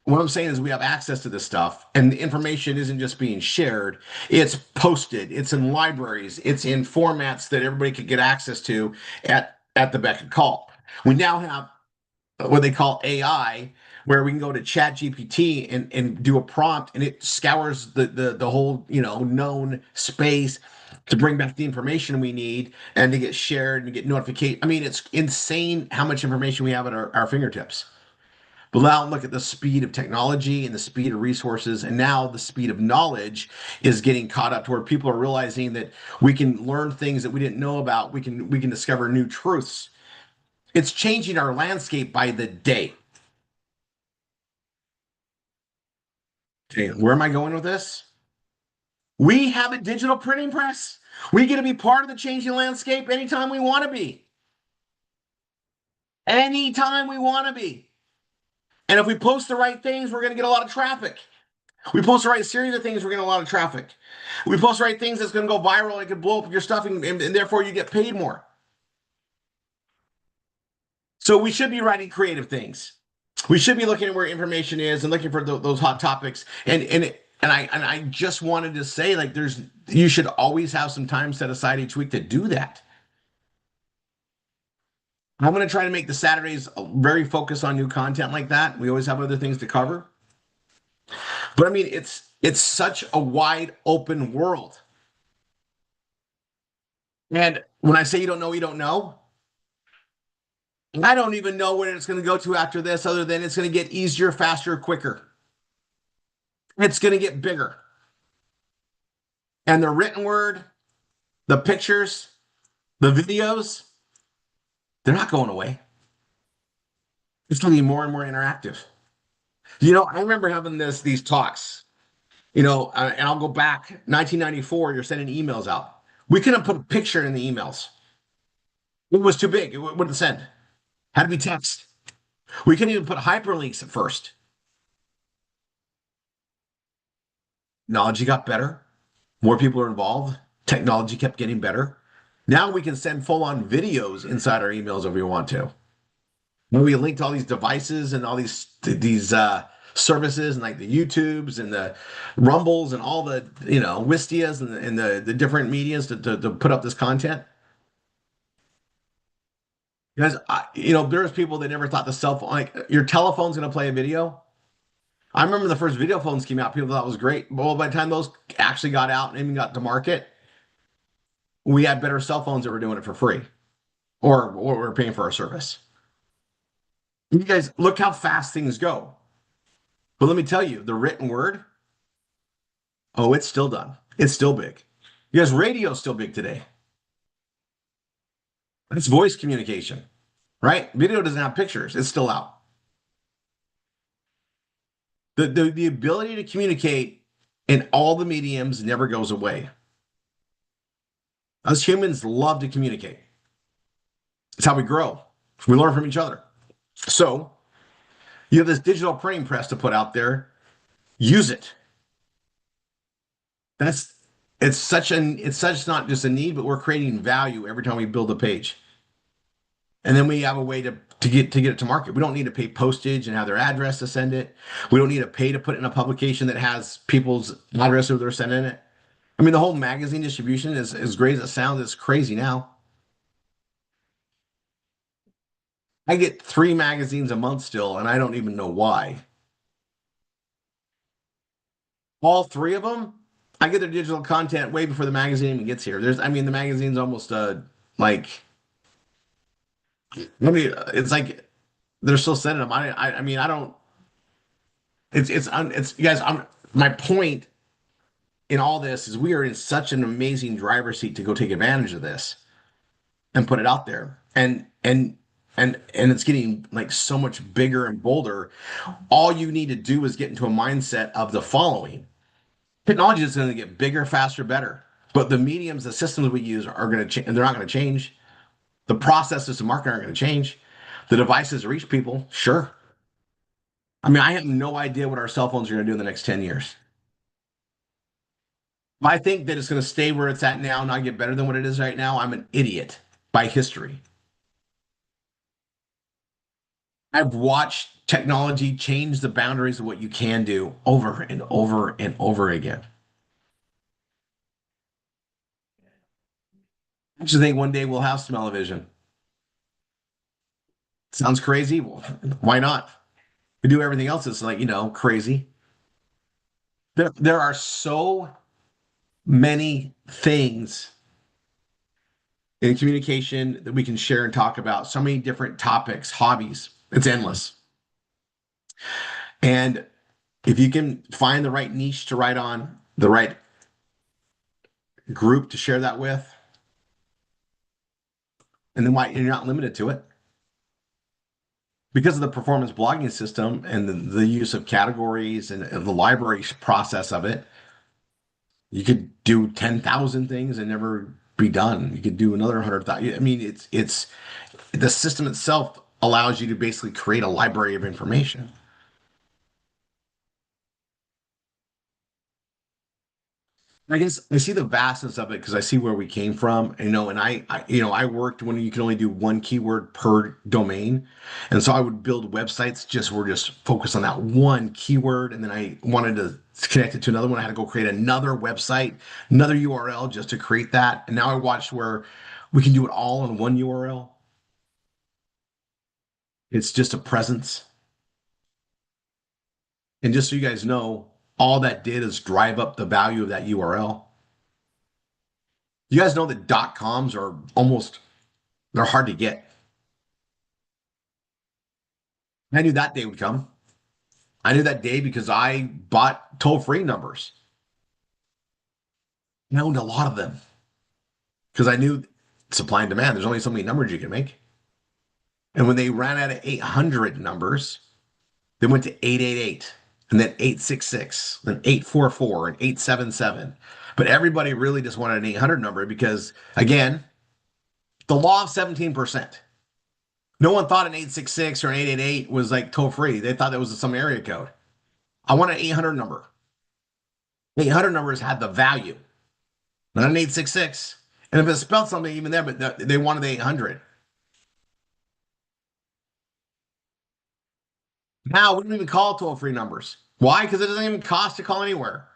[SPEAKER 1] what I'm saying is we have access to this stuff, and the information isn't just being shared. It's posted. It's in libraries. It's in formats that everybody can get access to at the beck and call. We now have what they call AI, where we can go to Chat GPT and do a prompt, and it scours the whole known space to bring back the information we need and to get shared and get notification. I mean, it's insane how much information we have at our fingertips. But now look at the speed of technology and the speed of resources, and now the speed of knowledge is getting caught up to where people are realizing that we can learn things that we didn't know about. We can discover new truths. It's changing our landscape by the day. Okay, where am I going with this? We have a digital printing press. We get to be part of the changing landscape anytime we want to be. Anytime we want to be. And if we post the right things, we're going to get a lot of traffic. We post the right series of things, we're getting a lot of traffic. We post the right things that's going to go viral. It could blow up your stuff, and therefore you get paid more. So we should be writing creative things. We should be looking at where information is and looking for those hot topics. And I just wanted to say, like, you should always have some time set aside each week to do that. I'm going to try to make the Saturdays very focused on new content like that. We always have other things to cover. But I mean, it's such a wide open world. And when I say you don't know, you don't know. I don't even know where it's going to go to after this, other than it's going to get easier, faster, quicker. It's going to get bigger. And the written word, the pictures, the videos, they're not going away. It's going to be more and more interactive. I remember having these talks, and I'll go back 1994, you're sending emails out. We couldn't put a picture in the emails. It was too big. It wouldn't send. Had to be text. We couldn't even put hyperlinks at first. Technology got better. More people are involved. Technology kept getting better. Now we can send full-on videos inside our emails if we want to. When we link to all these devices and all these services, and like the YouTubes and the Rumbles and all the Wistias and the different medias to put up this content. Because there's people that never thought the cell phone, like your telephone's going to play a video. I remember the first video phones came out, people thought it was great. Well, by the time those actually got out and even got to market, we had better cell phones that were doing it for free, or we're paying for our service. You guys, look how fast things go. But let me tell you, the written word, oh, it's still done. It's still big. You guys, radio's still big today. It's voice communication, right? Video doesn't have pictures. It's still out. The ability to communicate in all the mediums never goes away. Us humans love to communicate. It's how we grow. We learn from each other. So you have this digital printing press to put out there. Use it. It's such not just a need, but we're creating value every time we build a page. And then we have a way to get it to market. We don't need to pay postage and have their address to send it. We don't need to pay to put it in a publication that has people's address who they're sending it. I mean, the whole magazine distribution is as great as it sounds. It's crazy now. I get 3 magazines a month still, and I don't even know why. All 3 of them, I get their digital content way before the magazine even gets here. The magazine's almost like, it's like they're still sending them. I mean, I don't. It's you guys. My point in all this is we are in such an amazing driver's seat to go take advantage of this and put it out there, and it's getting like so much bigger and bolder. All you need to do is get into a mindset of the following: technology is going to get bigger, faster, better, but the mediums, the systems we use are going to change, and they're not going to change. The processes to market aren't going to change. The devices to reach people, sure. I mean, I have no idea what our cell phones are going to do in the next 10 years. If I think that it's going to stay where it's at now, not get better than what it is right now, I'm an idiot by history. I've watched technology change the boundaries of what you can do over and over and over again. I actually think one day we'll have smell-o-vision. Sounds crazy? Well, why not? We do everything else that's like, crazy. There are so many things in communication that we can share and talk about, so many different topics, hobbies. It's endless. And if you can find the right niche to write on, the right group to share that with, and then why you're not limited to it. Because of the performance blogging system and the use of categories and the library process of it, you could do 10,000 things and never be done. You could do another 100,000. I mean, it's the system itself allows you to basically create a library of information. I guess I see the vastness of it because I see where we came from, and I worked when you could only do one keyword per domain, and so I would build websites just focused on that one keyword, and then I wanted to connect it to another one. I had to go create another website, another URL just to create that, and now I watched where we can do it all in one URL. It's just a presence, and just so you guys know, all that did is drive up the value of that URL. You guys know that .coms are almost they're hard to get. I knew that day would come. I knew that day because I bought toll-free numbers. I owned a lot of them because I knew supply and demand. There's only so many numbers you can make. And when they ran out of 800 numbers, they went to 888 and then 866, then 844 and 877. But everybody really just wanted an 800 number because, again, the law of 17%. No one thought an 866 or an 888 was like toll free. They thought that was some area code. I want an 800 number. 800 numbers had the value, not an 866. And if it spelled something even there, but they wanted the 800. Now we don't even call toll free numbers. Why? Because it doesn't even cost to call anywhere.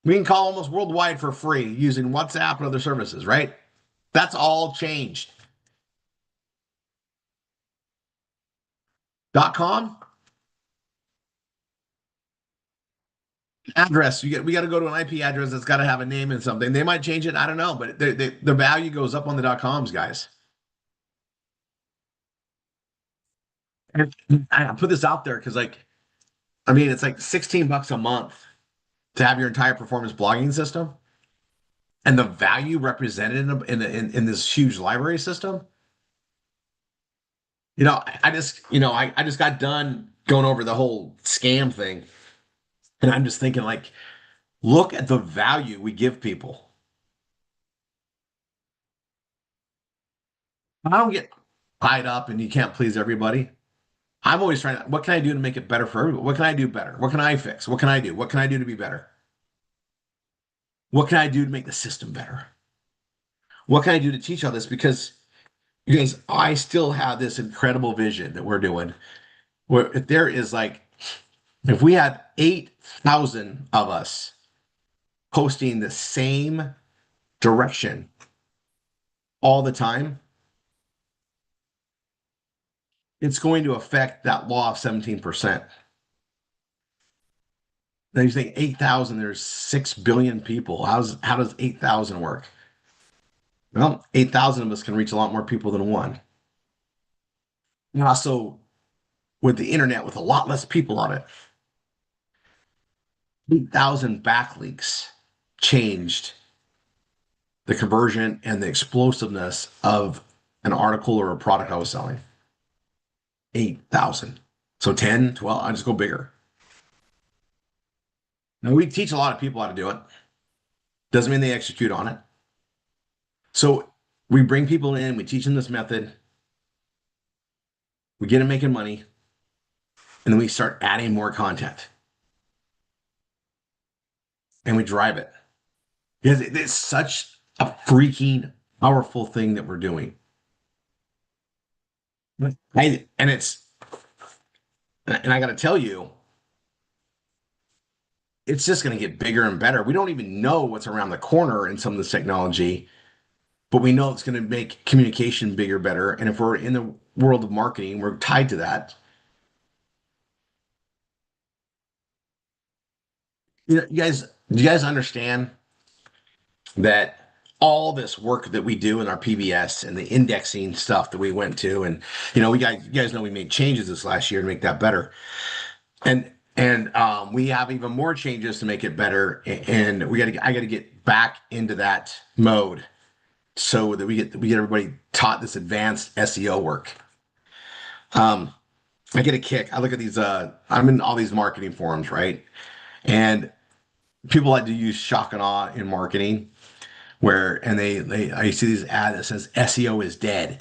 [SPEAKER 1] We can call almost worldwide for free using WhatsApp and other services, right? That's all changed. .com address. We got to go to an IP address that's got to have a name and something. They might change it. I don't know, but the value goes up on the .coms, guys. And I put this out there because, like, I mean, it's like 16 bucks a month to have your entire performance blogging system, and the value represented in this huge library system. I just got done going over the whole scam thing, and I'm just thinking, like, look at the value we give people. I don't get tied up and you can't please everybody. I'm always trying to, what can I do to make it better for everyone? What can I do better? What can I fix? What can I do? What can I do to be better? What can I do to make the system better? What can I do to teach all this? Because you guys, I still have this incredible vision that we're doing where if there is like, if we had 8,000 of us posting the same direction all the time, it's going to affect that law of 17%. Now you think 8,000, there's 6 billion people. How does 8,000 work? Well, 8,000 of us can reach a lot more people than one. And also with the internet with a lot less people on it, 8,000 backlinks changed the conversion and the explosiveness of an article or a product I was selling. 8,000. So 10, 12, I just go bigger. Now we teach a lot of people how to do it. Doesn't mean they execute on it. So we bring people in, we teach them this method, we get them making money, and then we start adding more content. And we drive it. Because it's such a freaking powerful thing that we're doing. And I got to tell you, it's just going to get bigger and better. We don't even know what's around the corner in some of this technology, but we know it's going to make communication bigger, better. And if we're in the world of marketing, we're tied to that. Do you guys understand that all this work that we do in our PBS and the indexing stuff that we went to, and you guys know we made changes this last year to make that better, and we have even more changes to make it better, and I got to get back into that mode so that we get everybody taught this advanced SEO work. Um, I get a kick. I look at these. I'm in all these marketing forums, right? And people like to use shock and awe in marketing, where and they I see this ad that says SEO is dead,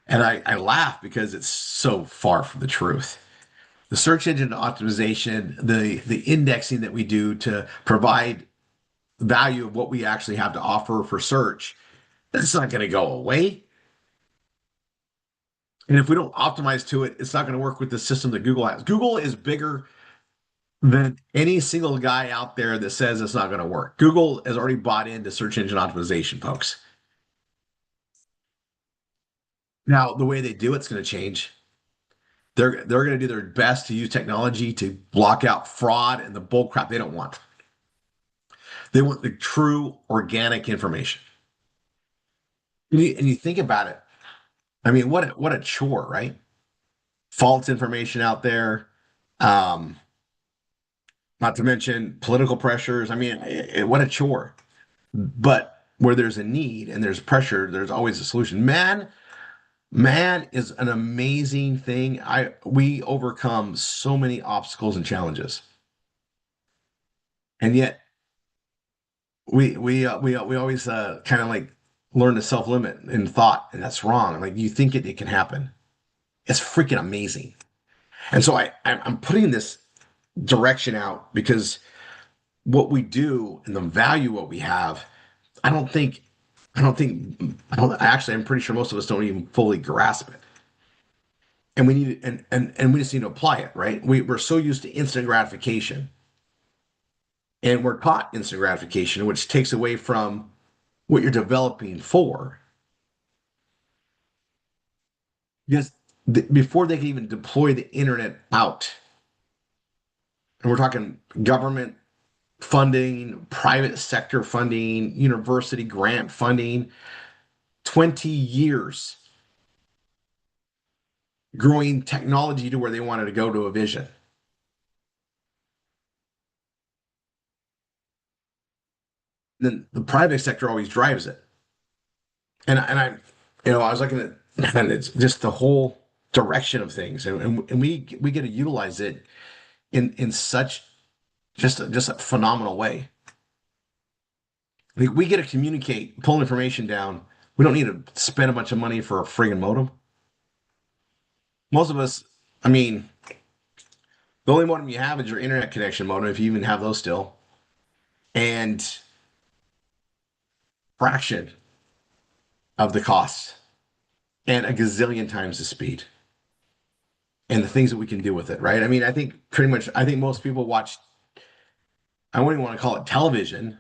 [SPEAKER 1] and I laugh because it's so far from the truth. The search engine optimization, the indexing that we do to provide value of what we actually have to offer for search, that's not going to go away. And if we don't optimize to it, it's not going to work with the system that Google has. Google is bigger than any single guy out there that says it's not going to work. Google has already bought into search engine optimization, folks. Now, the way they do it's going to change. They're going to do their best to use technology to block out fraud and the bull crap they don't want. They want the true organic information. And you think about it. I mean, what a chore, right? False information out there. Um, Not to mention political pressures. I mean, what a chore. But where there's a need and there's pressure, there's always a solution. Man is an amazing thing. We overcome so many obstacles and challenges, and yet we always kind of like learn to self limit in thought, and that's wrong. Like you think it can happen. It's freaking amazing. And so I'm putting this direction out because what we do and the value what we have, I don't think I don't actually I'm pretty sure most of us don't even fully grasp it. And we need and we just need to apply it, right? We're so used to instant gratification. And we're taught instant gratification, which takes away from what you're developing for. Because before they can even deploy the internet out, and we're talking government funding, private sector funding, university grant funding, 20 years growing technology to where they wanted to go to a vision. Then the private sector always drives it. And I was looking at, and it's just the whole direction of things, and we get to utilize it in such just a phenomenal way. Like we get to communicate, pull information down. We don't need to spend a bunch of money for a friggin' modem. Most of us, I mean, the only modem you have is your internet connection modem, if you even have those still, and fraction of the cost and a gazillion times the speed and the things that we can do with it, right? I mean, I think most people watch, I wouldn't even want to call it television.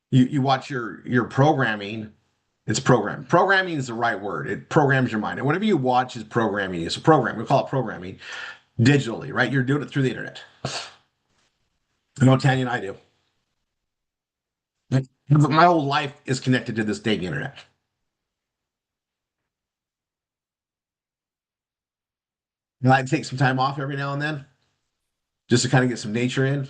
[SPEAKER 1] You watch your programming, it's programming. Programming is the right word. It programs your mind. And whatever you watch is programming. It's a program. We call it programming digitally, right? You're doing it through the internet. I know Tanya and I do. My whole life is connected to this dang internet. And I take some time off every now and then just to kind of get some nature in,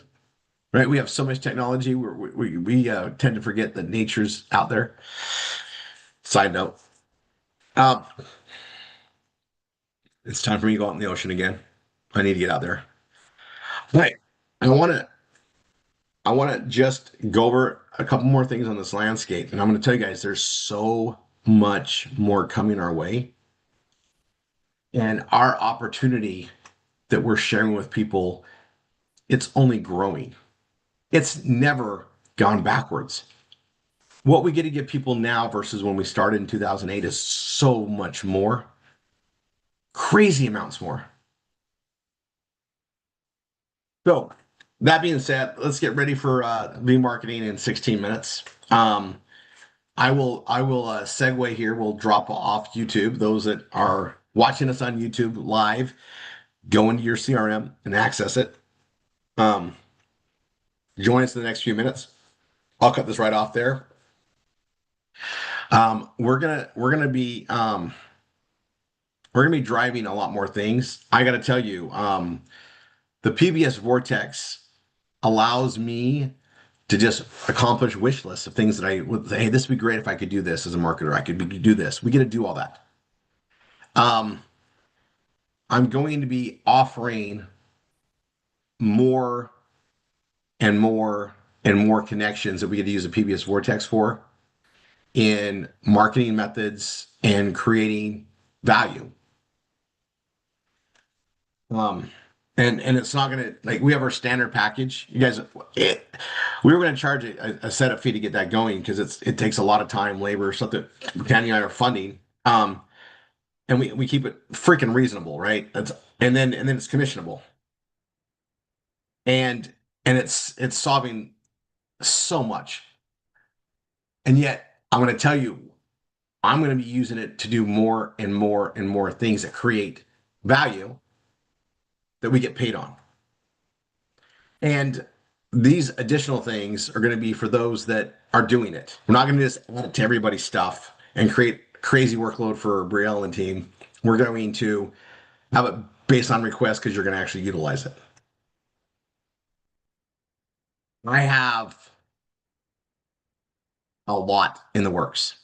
[SPEAKER 1] right? We have so much technology, we tend to forget that nature's out there. Side note, um, it's time for me to go out in the ocean again. I need to get out there. But I want to just go over a couple more things on this landscape, and I'm going to tell you guys there's so much more coming our way, and our opportunity that we're sharing with people, it's only growing. It's never gone backwards. What we get to give people now versus when we started in 2008 is so much more, crazy amounts more. So that being said, let's get ready for remarketing in 16 minutes. I will segue here. We'll drop off YouTube. Those that are watching us on YouTube live, go into your CRM and access it. Um, join us in the next few minutes. I'll cut this right off there. We're gonna be driving a lot more things. I got to tell you, the PBS Vortex allows me to just accomplish wish lists of things that I would say, hey, this would be great if I could do this as a marketer. I could do this. We get to do all that. I'm going to be offering more and more and more connections that we get to use the PBS Vortex for in marketing methods and creating value. And it's not gonna, like, we have our standard package. You guys, we were gonna charge a setup fee to get that going because it takes a lot of time, labor, something Danny and I are funding. And we keep it freaking reasonable, right? And then it's commissionable. And it's solving so much. And yet I'm gonna tell you, I'm gonna be using it to do more and more and more things that create value that we get paid on. And these additional things are going to be for those that are doing it. We're not going to just add it to everybody's stuff and create crazy workload for Brielle and team. We're going to have it based on request because you're going to actually utilize it. I have a lot in the works.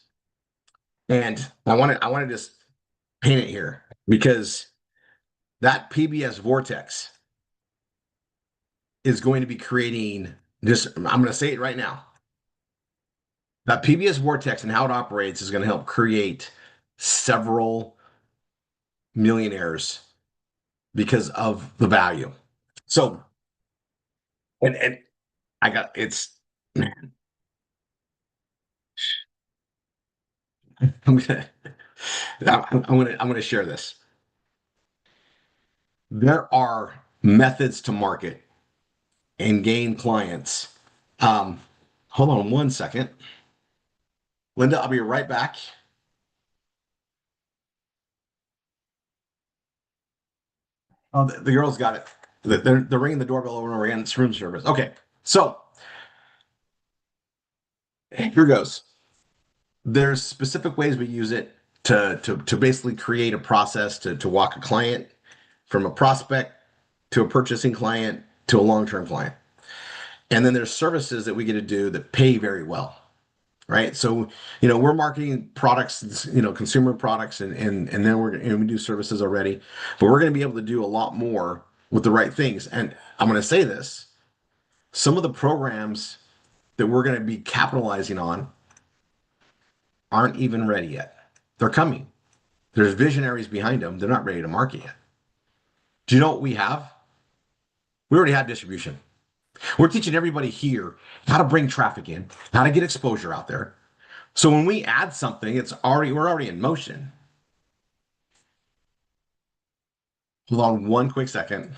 [SPEAKER 1] And I want to just paint it here because that PBS Vortex is going to be creating just, I'm going to say it right now. That PBS Vortex and how it operates is going to help create several millionaires because of the value. So, and I got it's man. I'm gonna I'm gonna share this. There are methods to market and gain clients. Hold on one second, Linda. I'll be right back. Oh, the girls got it. They're ringing the doorbell over and over again. It's room service. Okay, so here goes. There's specific ways we use it to basically create a process to walk a client from a prospect to a purchasing client to a long-term client. And then there's services that we get to do that pay very well, right? So, we're marketing products, consumer products, and then we do services already, but we're going to be able to do a lot more with the right things. And I'm going to say this, some of the programs that we're going to be capitalizing on aren't even ready yet. They're coming. There's visionaries behind them. They're not ready to market yet. Do you know what we have? We already have distribution. We're teaching everybody here how to bring traffic in, how to get exposure out there. So when we add something, we're already in motion. Hold on one quick second.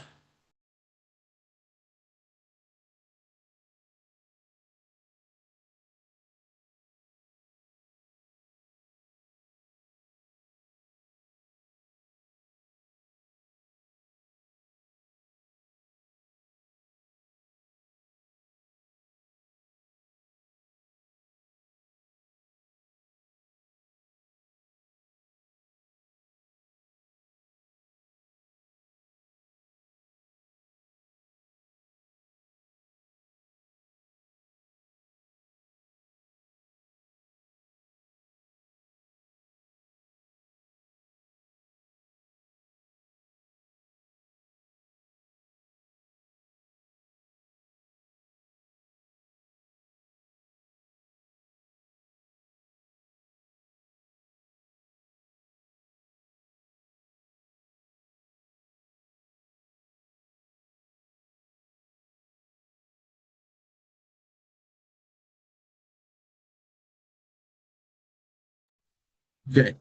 [SPEAKER 1] Okay.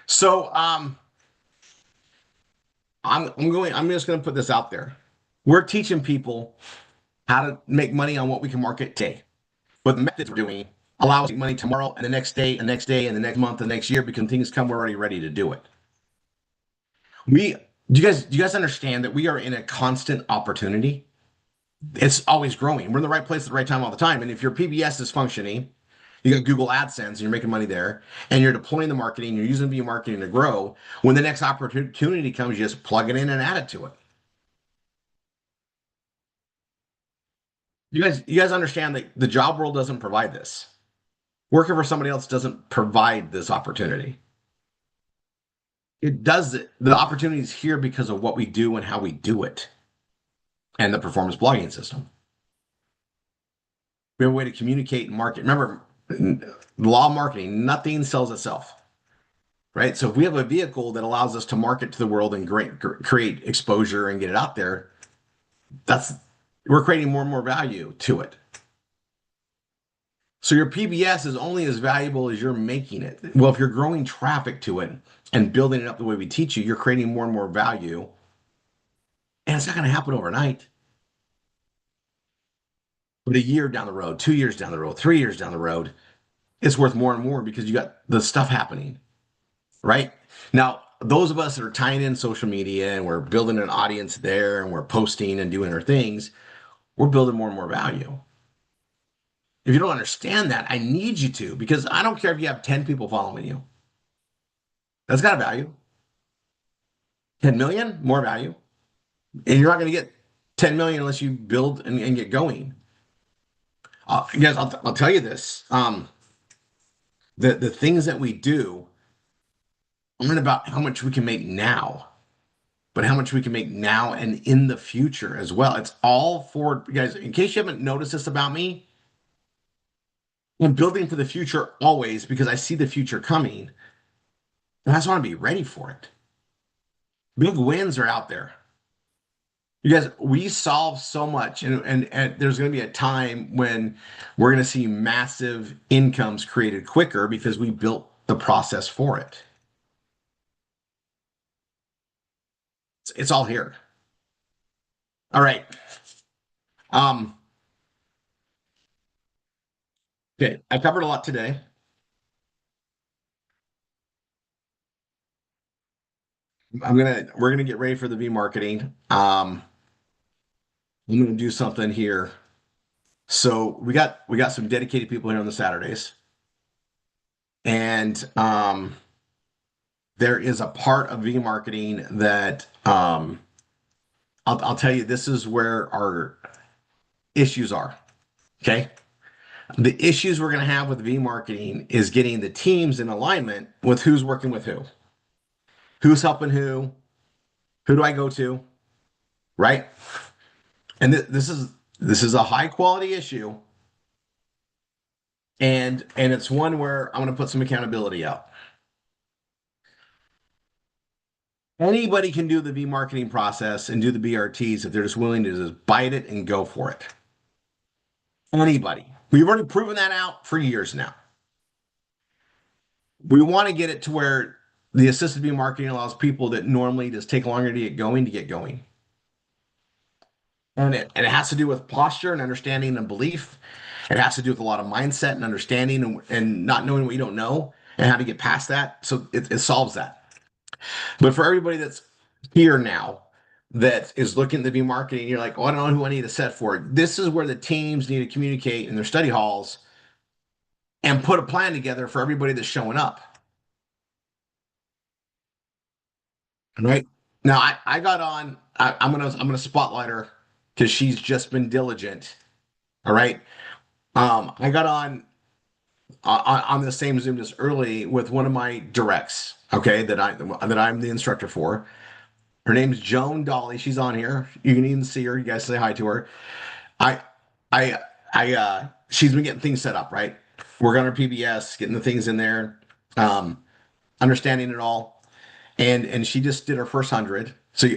[SPEAKER 1] So I'm just gonna put this out there. We're teaching people how to make money on what we can market today. But the methods we're doing allow us to make money tomorrow and the next day and next day and the next month and the next year because things come, we're already ready to do it. Do you guys understand that we are in a constant opportunity? It's always growing. We're in the right place at the right time all the time. And if your PBS is functioning, you got Google AdSense and you're making money there, and you're deploying the marketing, you're using video marketing to grow. When the next opportunity comes, you just plug it in and add it to it. You guys understand that the job world doesn't provide this. Working for somebody else doesn't provide this opportunity. It does it. The opportunity is here because of what we do and how we do it, and the performance blogging system. We have a way to communicate and market. Remember, the law of marketing, nothing sells itself, right? So if we have a vehicle that allows us to market to the world and create exposure and get it out there, that's we're creating more and more value to it. So your PBS is only as valuable as you're making it. Well, if you're growing traffic to it and building it up the way we teach you, you're creating more and more value. And it's not going to happen overnight. But a year down the road, 2 years down the road, 3 years down the road, it's worth more and more because you got the stuff happening, right? Now, those of us that are tying in social media and we're building an audience there and we're posting and doing our things, we're building more and more value. If you don't understand that, I need you to, because I don't care if you have 10 people following you. That's got a value. 10 million, more value. And you're not going to get 10 million unless you build and get going. Guys, I'll tell you this. The things that we do aren't about how much we can make now, but how much we can make now and in the future as well. It's all for, guys, in case you haven't noticed this about me, I'm building for the future always because I see the future coming. And I just want to be ready for it. Big wins are out there. You guys, we solve so much, and there's going to be a time when we're going to see massive incomes created quicker because we built the process for it. It's all here. All right. Um, okay, I covered a lot today. We're gonna get ready for the V marketing. I'm gonna do something here. So we got some dedicated people here on the Saturdays, and there is a part of V marketing that I'll tell you, this is where our issues are. Okay. The issues we're going to have with V marketing is getting the teams in alignment with who's working with who's helping who do I go to, right? And this is a high quality issue, and it's one where I'm going to put some accountability out. Anybody can do the V marketing process and do the BRTs if they're just willing to just bite it and go for it. Anybody. We've already proven that out for years now. We want to get it to where the assisted V marketing allows people that normally just take longer to get going to get going. And it has to do with posture and understanding and belief. It has to do with a lot of mindset and understanding and not knowing what you don't know and how to get past that. So it solves that. But for everybody that's here now that is looking at the V marketing, you're like, oh, I don't know who I need to set for it. This is where the teams need to communicate in their study halls and put a plan together for everybody that's showing up. Right now, I got on. I'm gonna spotlight her because she's just been diligent. All right. I got on the same Zoom just early with one of my directs. Okay, that I'm the instructor for. Her name's Joan Dolly. She's on here. You can even see her. You guys say hi to her. I she's been getting things set up, right? Working on her PBS, getting the things in there, understanding it all. And she just did her first 100. So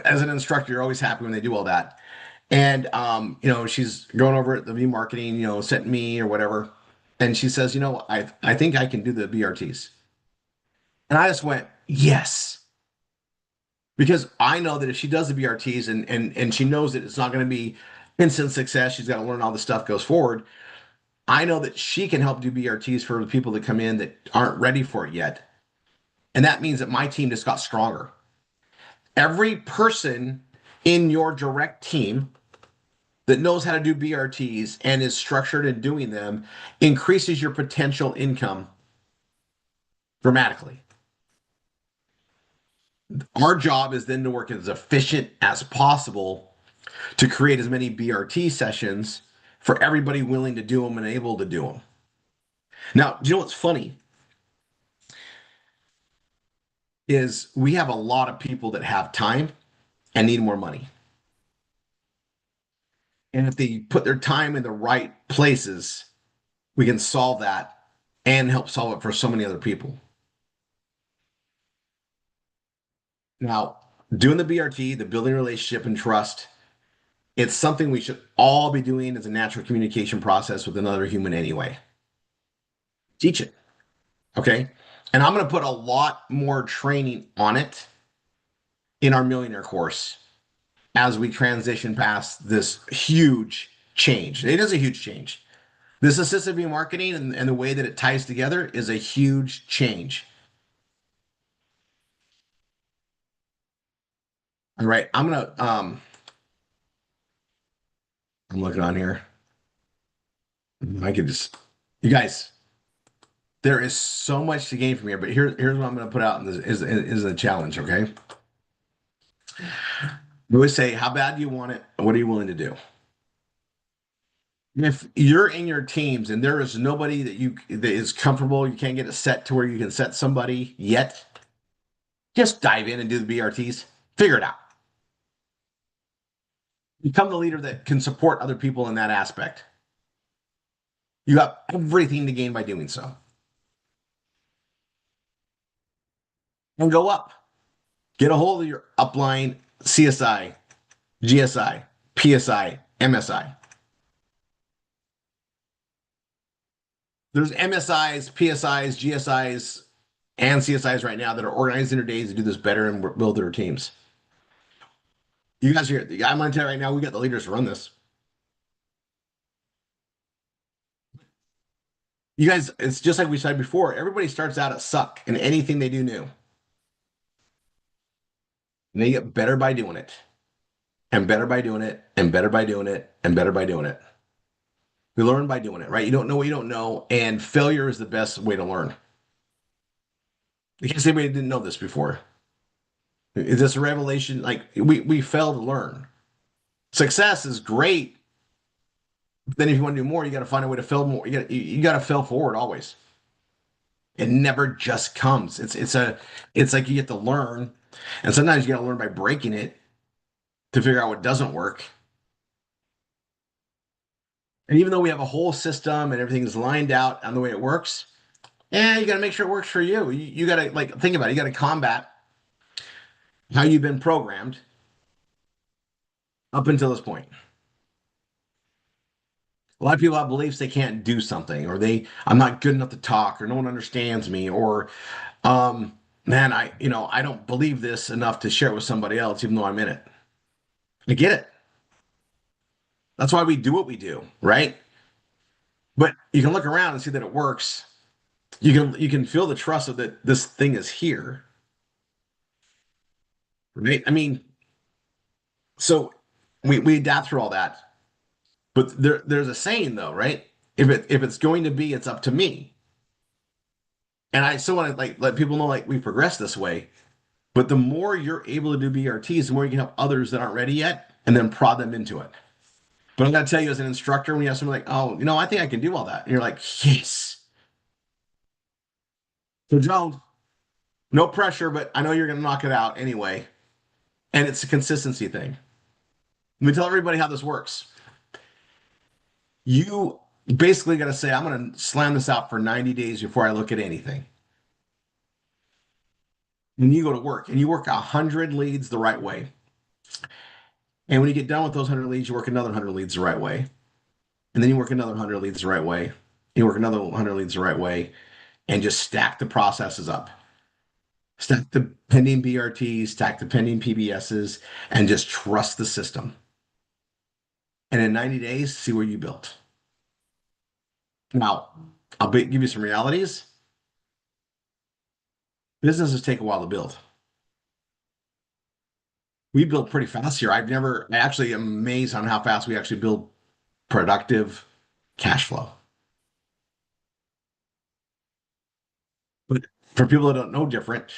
[SPEAKER 1] as an instructor, you're always happy when they do all that. And she's going over at the V marketing, sent me or whatever. And she says, I think I can do the BRTs. And I just went, yes. Because I know that if she does the BRTs and she knows that it's not going to be instant success, she's got to learn all the stuff goes forward. I know that she can help do BRTs for the people that come in that aren't ready for it yet. And that means that my team just got stronger. Every person in your direct team that knows how to do BRTs and is structured in doing them increases your potential income dramatically. Our job is then to work as efficient as possible to create as many BRT sessions for everybody willing to do them and able to do them. Now, do you know what's funny? Is we have a lot of people that have time and need more money. And if they put their time in the right places, we can solve that and help solve it for so many other people. Now, doing the BRT, the building relationship and trust, it's something we should all be doing as a natural communication process with another human anyway. Teach it. Okay. And I'm going to put a lot more training on it in our millionaire course as we transition past this huge change. It is a huge change. This assistive marketing and the way that it ties together is a huge change. All right, I'm looking on here. I could just you guys, there is so much to gain from here, but here's what I'm gonna put out in this is a challenge, okay? We always say, how bad do you want it? What are you willing to do? If you're in your teams and there is nobody that is comfortable, you can't get it set to where you can set somebody yet, just dive in and do the BRTs. Figure it out. Become the leader that can support other people in that aspect. You have everything to gain by doing so. And go up. Get a hold of your upline CSI, GSI, PSI, MSI. There's MSIs, PSIs, GSIs, and CSIs right now that are organizing their days to do this better and build their teams. You guys are here. I'm going to tell you right now, we got the leaders to run this. You guys, it's just like we said before. Everybody starts out at suck in anything they do new. And they get better by doing it. And better by doing it. And better by doing it. And better by doing it. We learn by doing it, right? You don't know what you don't know. And failure is the best way to learn. In case anybody didn't know this before. Is this a revelation? Like we fail to learn. Success is great. But then if you want to do more, you got to find a way to fail more. You got to fail forward always. It never just comes. It's like you get to learn. And sometimes you got to learn by breaking it to figure out what doesn't work. And even though we have a whole system and everything is lined out on the way it works, you got to make sure it works for you. You got to like think about it. You got to combat how you've been programmed up until this point. A lot of people have beliefs they can't do something, or I'm not good enough to talk, or no one understands me, or man, I don't believe this enough to share it with somebody else, even though I'm in it. I get it. That's why we do what we do, right? But you can look around and see that it works. You can feel the trust of that this thing is here. Right? I mean, so we adapt through all that. But there's a saying though, right? If it's going to be, it's up to me. And I still want to like let people know like we progress this way. But the more you're able to do BRTs, the more you can help others that aren't ready yet and then prod them into it. But I'm gonna tell you as an instructor, when you have somebody like, oh, I think I can do all that. And you're like, yes. So Joe, no pressure, but I know you're gonna knock it out anyway. And it's a consistency thing. Let me tell everybody how this works. You basically got to say, I'm going to slam this out for 90 days before I look at anything. And you go to work and you work 100 leads the right way. And when you get done with those 100 leads, you work another 100 leads the right way. And then you work another 100 leads the right way. You work another 100 leads the right way and just stack the processes up. Stack the pending BRTs, stack the pending PBSs, and just trust the system. And in 90 days, see where you built. Now, give you some realities. Businesses take a while to build. We build pretty fast here. I actually am amazed on how fast we actually build productive cash flow. But for people that don't know different,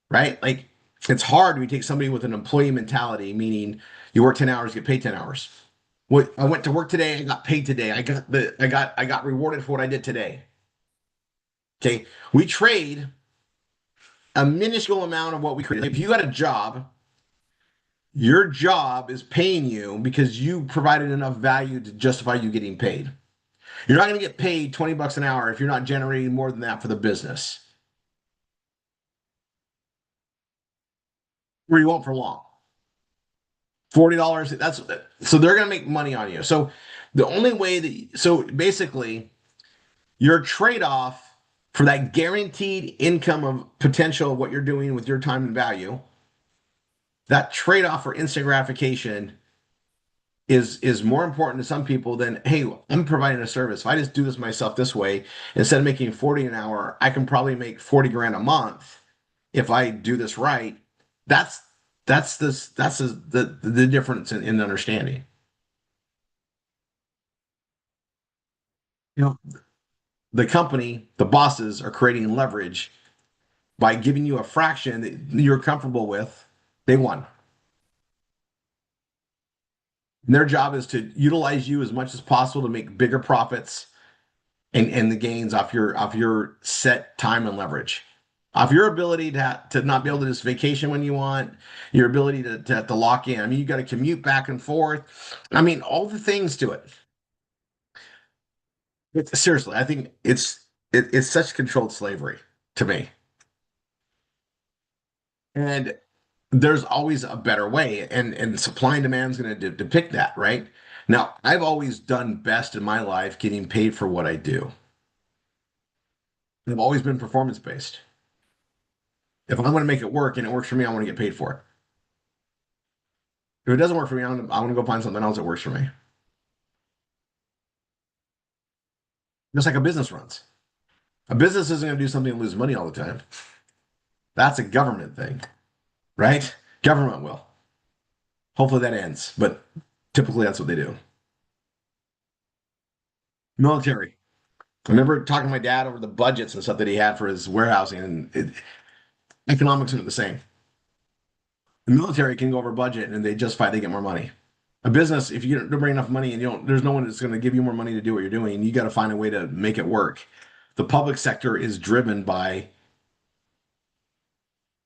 [SPEAKER 1] right? Like it's hard when you take somebody with an employee mentality, meaning you work 10 hours, get paid 10 hours. What I went to work today, I got paid today. I got rewarded for what I did today. Okay. We trade a minuscule amount of what we create. If you got a job, your job is paying you because you provided enough value to justify you getting paid. You're not going to get paid 20 bucks an hour if you're not generating more than that for the business. Where you won't for long. $40, that's so they're going to make money on you. So the only way that so basically your trade-off for that guaranteed income of potential of what you're doing with your time and value, that trade-off for instant gratification is more important to some people than, hey, I'm providing a service. If I just do this myself this way, instead of making 40 an hour, I can probably make 40 grand a month if I do this right. That's the difference in understanding. You know, the company, the bosses are creating leverage by giving you a fraction that you're comfortable with. They won. And their job is to utilize you as much as possible to make bigger profits and the gains off your set time and leverage. Off your ability to not be able to just vacation when you want, your ability to lock in. I mean, you got to commute back and forth. I mean, all the things to it. Seriously, I think it's such controlled slavery to me. And there's always a better way, and supply and demand is going to depict that, right? Now, I've always done best in my life getting paid for what I do. I've always been performance based. If I'm going to make it work and it works for me, I want to get paid for it. If it doesn't work for me, I want to go find something else that works for me. Just like a business runs. A business isn't going to do something and lose money all the time. That's a government thing, right? Government will. Hopefully that ends, but typically that's what they do. Military. I remember talking to my dad over the budgets and stuff that he had for his warehousing, and economics aren't the same. The military can go over budget and they justify they get more money. A business, if you don't bring enough money and you don't, there's no one that's going to give you more money to do what you're doing. You got to find a way to make it work. The public sector is driven by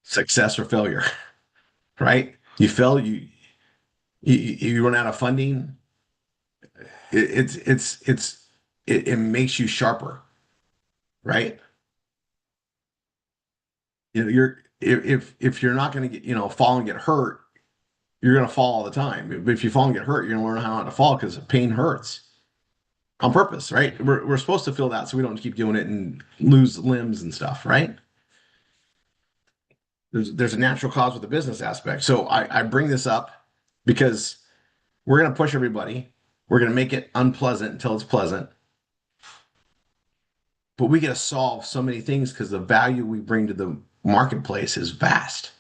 [SPEAKER 1] success or failure, right? You fail, you run out of funding. It makes you sharper, right? You know, if you're not going to get fall and get hurt, you're going to fall all the time. But if you fall and get hurt, you're going to learn how not to fall because pain hurts on purpose, right? We're supposed to feel that so we don't keep doing it and lose limbs and stuff, right? There's a natural cause with the business aspect. So I bring this up because we're going to push everybody. We're going to make it unpleasant until it's pleasant. But we got to solve so many things because the value we bring to the marketplace is vast.